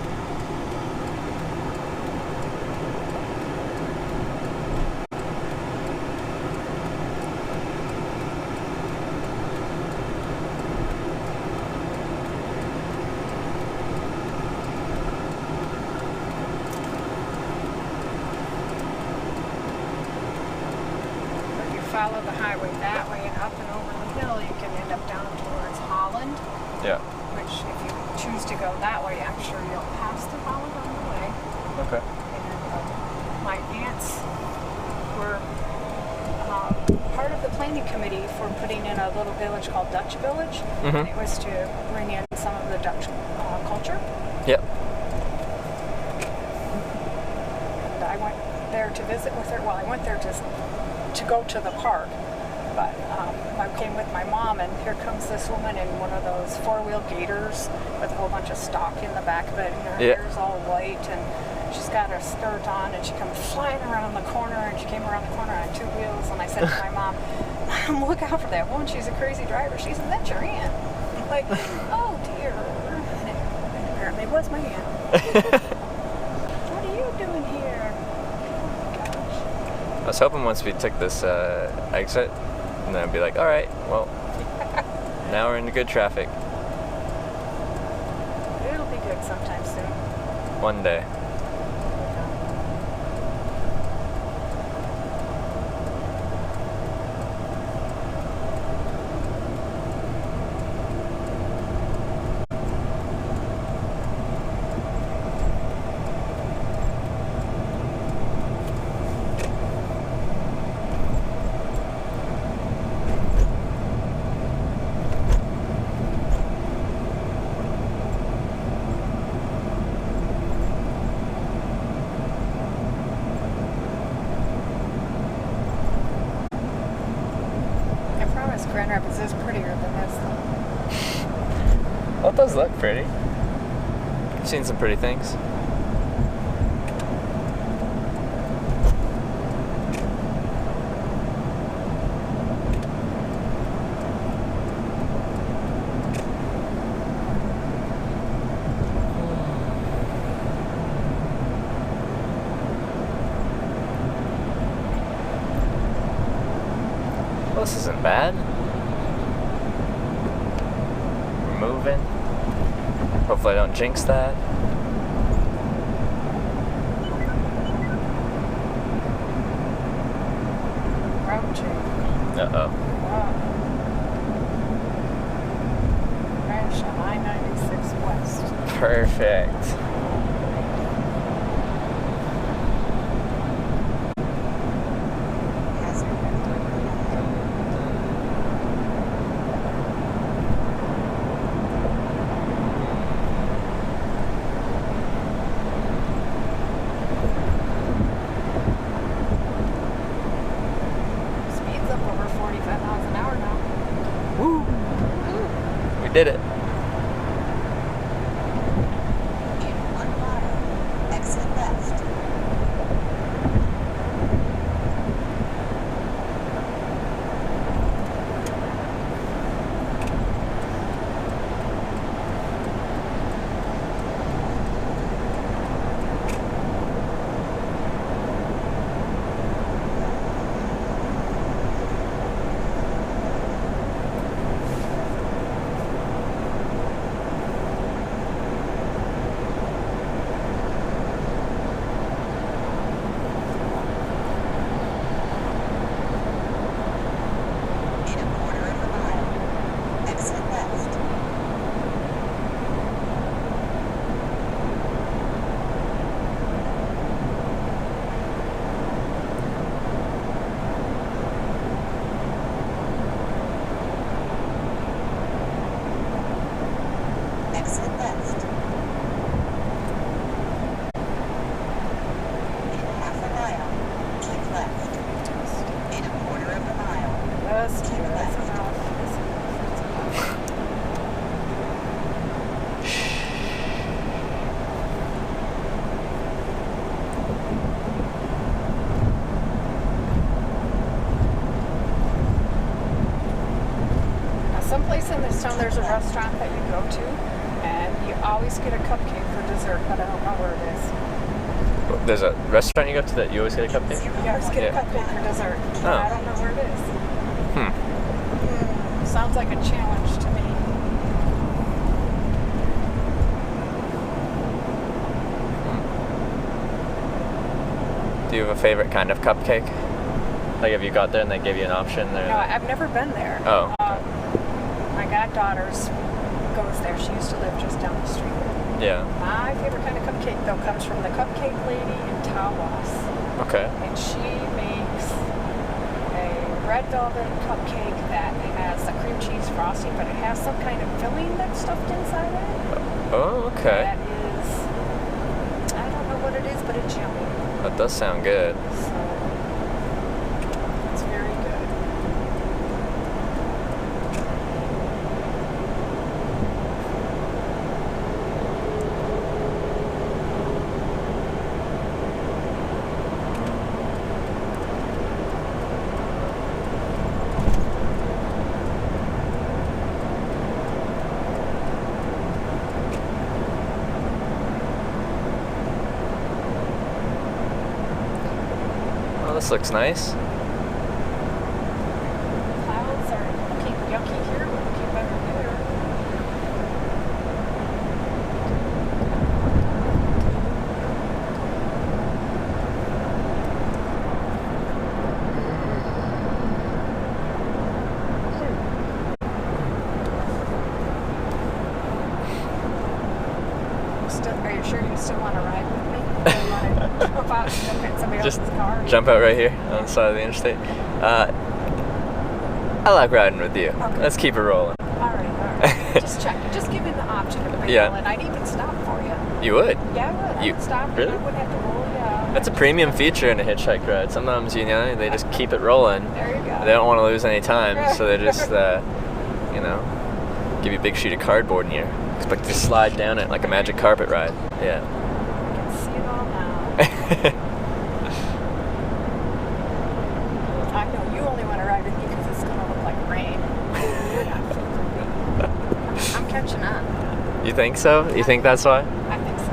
If you follow the highway that way and up and over the hill, you can end up down towards Holland, Yeah. which if you choose to go that way, I'm sure you'll pass through Holland on the way. Okay. And my aunts were part of the planning committee for putting in a little village called Dutch Village. And it was to bring in some of the Dutch culture. Yep. And I went there to visit with her. Well, I went there to go to the park. But I came with my mom, and here comes this woman in one of those four-wheel gators with a whole bunch of stock in the back of it, and her Yeah. hair's all white, and she's got her skirt on, and she comes flying around the corner, and she came around the corner on two wheels, and I said to my mom, Mom, look out for that woman. She's a crazy driver. She's a that's your aunt. I'm like, oh dear. And apparently it was my aunt. What do you I was hoping once we took this exit, and then I'd be like, all right, well, now we're into good traffic. It'll be good sometime soon. One day. I promise Grand Rapids is prettier than this though. Well, it does look pretty. I've seen some pretty things. Well, this isn't bad. We're moving. Hopefully I don't jinx that. Road change. Uh-oh. Wow. Crash on I-96 West. Perfect. Speeds up over 45 miles an hour now. Woo! We did it. In 1 mile, exit left. In a quarter of a mile, exit left. Exit left. In half a mile, keep left. In a quarter of a mile, That's keep good. That's left. enough. That's enough. Now, someplace in this town, there's a restaurant that you go to, and you always get a cupcake for dessert, but I don't know where it is. There's a restaurant you go to that you always get a cupcake? You always get Yeah. a cupcake for dessert, but Oh. I don't know where it is. Hmm. Sounds like a challenge to me. Do you have a favorite kind of cupcake? Like, have you got there and they gave you an option? Or No, I've never been there. Oh. My goddaughter's goes there. She used to live just down the street. Yeah. My favorite kind of cupcake, though, comes from the Cupcake Lady in Tawas. Okay. And she makes a red velvet cupcake that has a cream cheese frosting, but it has some kind of filling that's stuffed inside it. Oh, okay. That is, I don't know what it is, but it's yummy. That does sound good. So, it's very good. This looks nice. Clouds are looking yucky here, but looking better there. Are you sure you still want to ride with me? You want to jump out and jump in somebody Just else's car? jump out right here on the side of the interstate. I like riding with you. Okay. Let's keep it rolling. All right. Just check. Just give me the option of bringing Yeah. and I'd even stop for you. You would? Yeah, I would. I You- would stop. really? I wouldn't have to roll you out. That's a premium feature in a hitchhike ride. Sometimes, they just keep it rolling. There you go. They don't want to lose any time, so they just, give you a big sheet of cardboard and you expect to slide down it like a magic carpet ride. Yeah. I can see it all now. I know you only want to ride with me because it's going to look like rain. I'm catching on. You think so? You think that's why? I think so.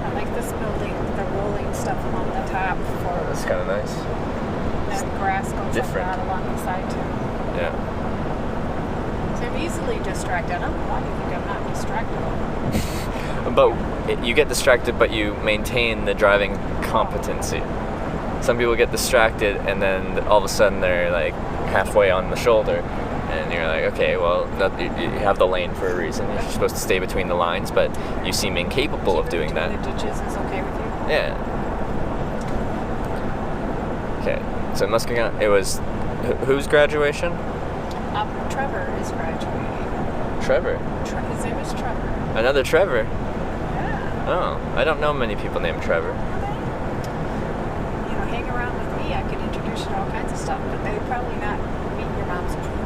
I like this building, the rolling stuff along the top for That's kind of nice. and grass goes different. like that along the side too. Yeah. So I'm easily distracted. I don't know why you think I'm not distractible. But you get distracted, but you maintain the driving competency. Some people get distracted, and then all of a sudden they're like halfway on the shoulder, and you're like, okay, well, you have the lane for a reason. You're supposed to stay between the lines, but you seem incapable of doing that. The ditches is okay with you? Yeah. Okay. So Muskegon, it was whose graduation? Trevor is graduating. Trevor. His name is Trevor. Another Trevor. Yeah. Oh, I don't know many people named Trevor. You know, hang around with me. I could introduce you to all kinds of stuff, but they'd probably not meet your mom's approval.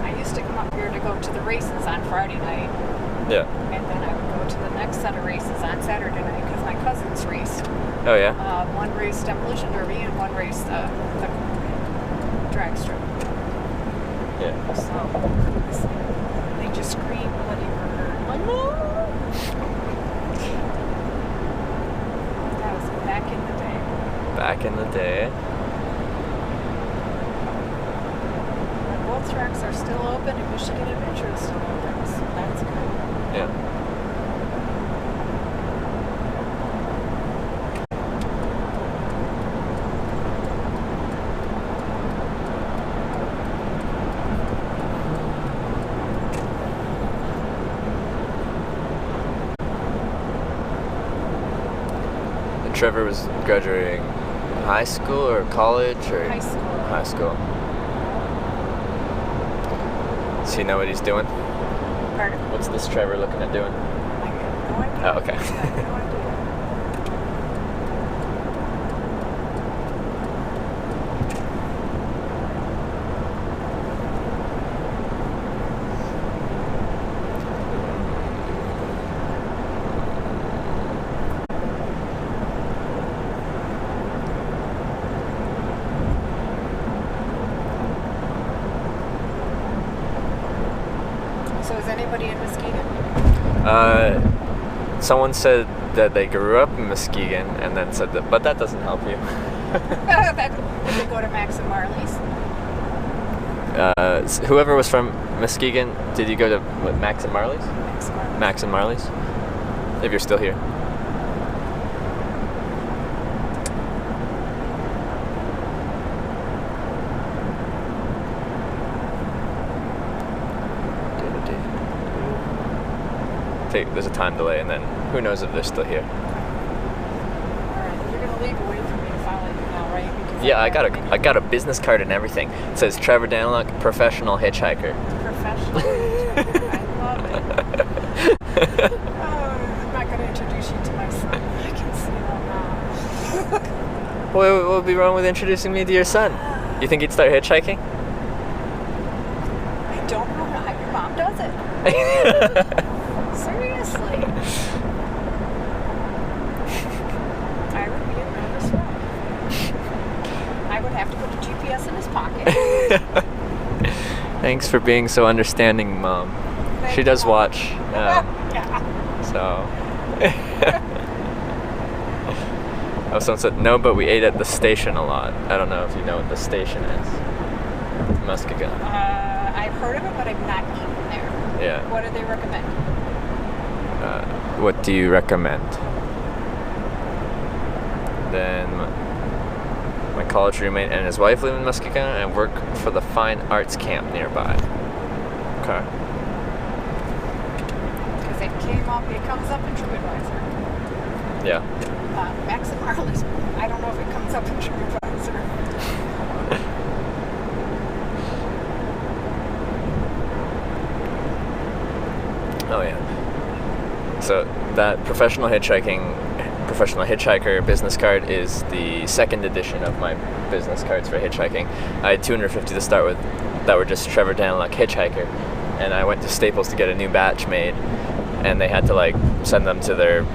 I used to come up here to go to the races on Friday night, Yeah. and then I would go to the next set of races on Saturday night because my cousins raced. Oh yeah. One raced Demolition Derby and one raced the drag strip. Yeah. So they just scream bloody murder. Like, no! That was back in the day. Back in the day. But both tracks are still open and Michigan Adventure is still open, so that's good. Yeah. And Trevor was graduating high school or college or High school. high school. Does he know what he's doing? Pardon? What's this Trevor looking at doing? I have no idea. Oh, okay. I have no idea. So is anybody in Muskegon? Someone said that they grew up in Muskegon and then said that, but that doesn't help you. Did they go to Max and Marley's? Whoever was from Muskegon, did you go to what, Max and Marley's? Max and Marley's. Max and Marley's? If you're still here. There's a time delay, and then who knows if they're still here. All right, you're going to leave away from me if I let you now, right? Because Yeah, I got a business card and everything. It says Trevor Danlock, professional hitchhiker. Professional. I love it. I'm not going to introduce you to my son. I can see that now. What would be wrong with introducing me to your son? You think he'd start hitchhiking? I don't know how your mom does it. Seriously. I would be a nervous wreck. I would have to put the GPS in his pocket. Thanks for being so understanding, Mom. She does watch. Yeah. So. Oh, someone said no, but we ate at the station a lot. I don't know if you know what the station is. Muskegon. I've heard of it, but I've not eaten there. Yeah. What do they recommend? What do you recommend? Then my college roommate and his wife live in Muskegon, and I work for the Fine Arts Camp nearby. Okay. Because it comes up in TripAdvisor. Yeah. Max and Marley's, I don't know if it comes up in TripAdvisor. Oh yeah. So that professional hitchhiker business card is the second edition of my business cards for hitchhiking. I had 250 to start with that were just Trevor Danlock hitchhiker, and I went to Staples to get a new batch made, and they had to like send them to their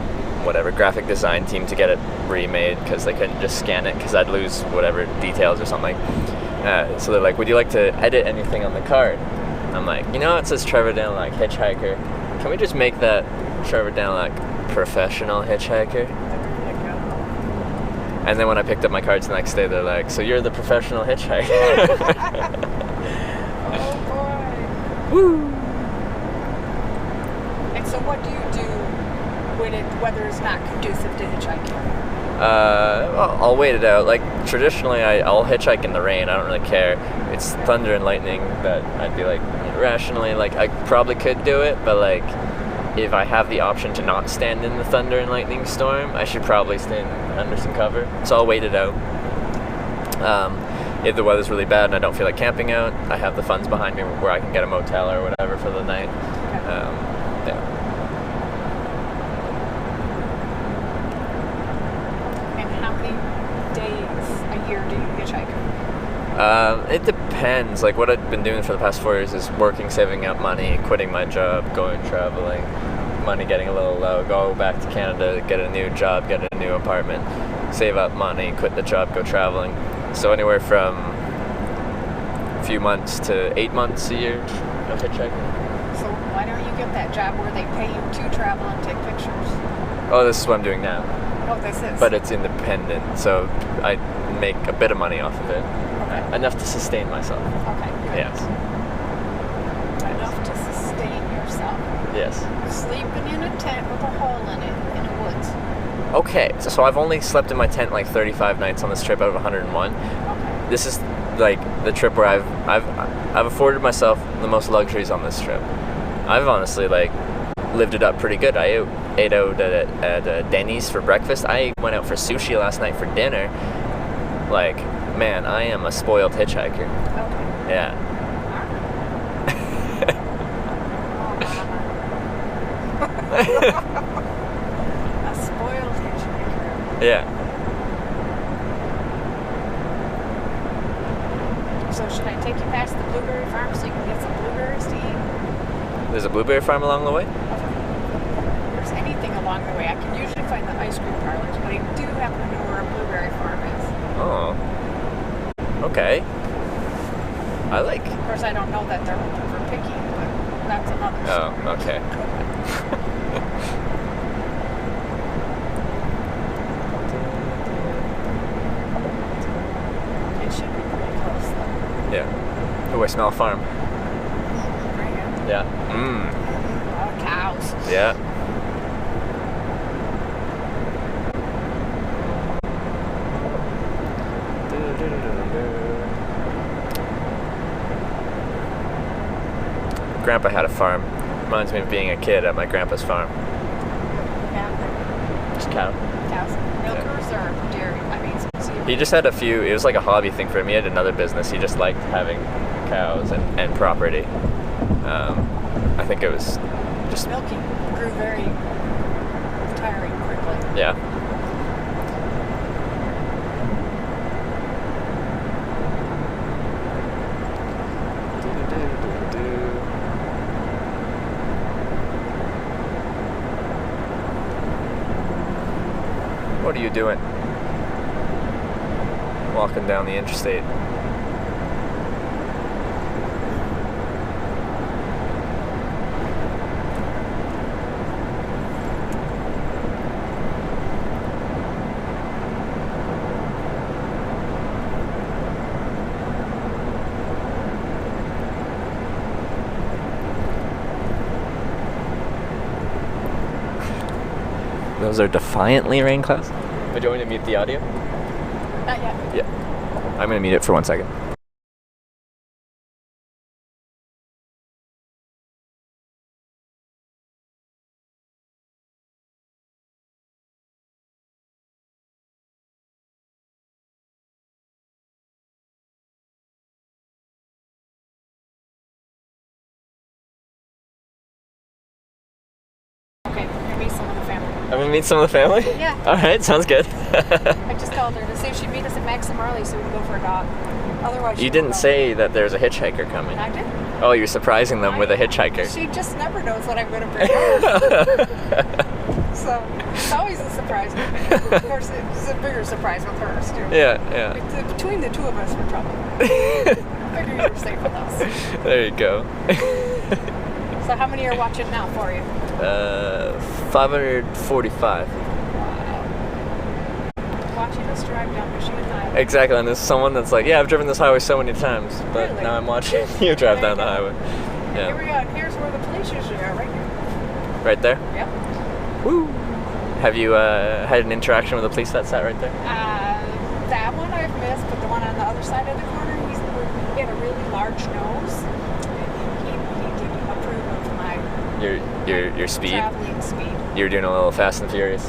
whatever graphic design team to get it remade because they couldn't just scan it because I'd lose whatever details or something. So they're like, would you like to edit anything on the card? I'm like, you know, it says Trevor Danlock hitchhiker. Can we just make that Trevor Danlock professional hitchhiker? And then when I picked up my cards the next day, they're like, so you're the professional hitchhiker. Oh boy. Woo! And so what do you do when the weather is not conducive to hitchhiking? Well, I'll wait it out. Like, traditionally, I'll hitchhike in the rain. I don't really care. It's thunder and lightning that I'd be like, rationally, like, I probably could do it, but like, if I have the option to not stand in the thunder and lightning storm, I should probably stand under some cover. So I'll wait it out. If the weather's really bad and I don't feel like camping out, I have the funds behind me where I can get a motel or whatever for the night. Yeah. And how many days a year do you hitchhike? It depends. Like, what I've been doing for the past 4 years is working, saving up money, quitting my job, going traveling, money getting a little low, go back to Canada, get a new job, get a new apartment, save up money, quit the job, go traveling. So anywhere from a few months to 8 months a year of hitchhiking. So why don't you get that job where they pay you to travel and take pictures? Oh, this is what I'm doing now. Oh, this is. But it's independent, so I make a bit of money off of it. Okay. Enough to sustain myself. Okay, good. Yes. Enough to sustain yourself. Yes. Sleeping in a tent with a hole in it in the woods. Okay, so I've only slept in my tent like 35 nights on this trip out of 101. Okay. This is like the trip where I've afforded myself the most luxuries on this trip. I've honestly like lived it up pretty good. I ate out at Denny's for breakfast. I went out for sushi last night for dinner. Like, man, I am a spoiled hitchhiker. Okay. Yeah. A spoiled hitchhiker. Yeah. So should I take you past the blueberry farm so you can get some blueberries to eat? There's a blueberry farm along the way? If there's anything along the way, I can usually find the ice cream parlors, but I do happen to know where a blueberry farm is. Oh. Okay. I like. Of course, I don't know that they're open for picking, but that's another story. Oh, okay. It should be pretty close, though. Yeah. Oh, I smell a farm. Right? Yeah. Mmm. Oh, cows. Yeah. Grandpa had a farm. Reminds me of being a kid at my grandpa's farm. Yeah, Just cow. cows. Milkers or dairy? I mean, so you're He just had a few. It was like a hobby thing for him. He had another business. He just liked having cows and property. I think it was just Milking grew very tiring quickly. yeah. What are you doing? Walking down the interstate. Those are defiantly rain clouds. Do you want me to mute the audio? Not yet. Yeah. I'm gonna mute it for 1 second. Okay, gonna meet some of the family. I'm gonna meet some of the family? Yeah. Alright, sounds good. I just called her to see if she'd meet us at Max and Marley so we can go for a dog. Otherwise, she You won't didn't go. say that there's a hitchhiker coming. I did. Oh, you're surprising them with a hitchhiker. She just never knows what I'm going to bring her. So it's always a surprise with me. Of course, it's a bigger surprise with hers too. Yeah, yeah. Between the two of us, we're trouble. Figure you're safe with us. There you go. So how many are watching now for you? 545. Watching us drive down Michigan Highway. Exactly, and there's someone that's like, yeah, I've driven this highway so many times, but Really? now I'm watching you drive There down you the go. highway. Here Yeah. we go. And here's where the police usually are, right here. Right there? Yep. Woo! Have you had an interaction with the police that sat right there? That one I've missed, but the one on the other side of the corner, he had a really large nose. He didn't approve of my Your speed? traveling speed. You were doing a little Fast and Furious,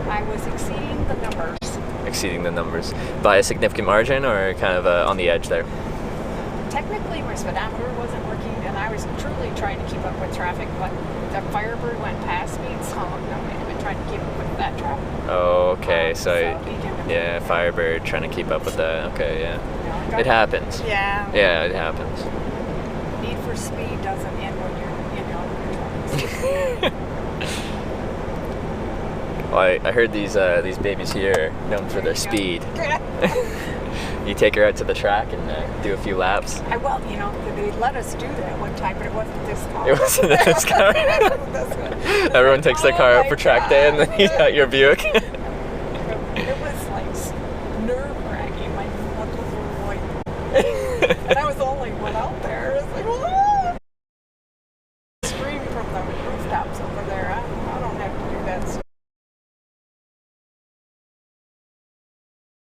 I was exceeding the numbers. exceeding the numbers by a significant margin, or kind of on the edge there? Technically, my speedometer wasn't working, and I was truly trying to keep up with traffic, but the Firebird went past me, so I've been trying to keep up with that traffic. Oh, okay. So, he didn't- yeah, Firebird trying to keep up with that. Okay, yeah. you know, It happens. Yeah. Yeah, it happens. Need for Speed doesn't end when you're, in your 20s. Well, I heard these babies here are known for their speed. Yeah. You take her out to the track and do a few laps. Well, they let us do that one time, but it wasn't this car. It wasn't this car. It wasn't this one. Everyone takes their car Oh out for track day, and then you got your Buick.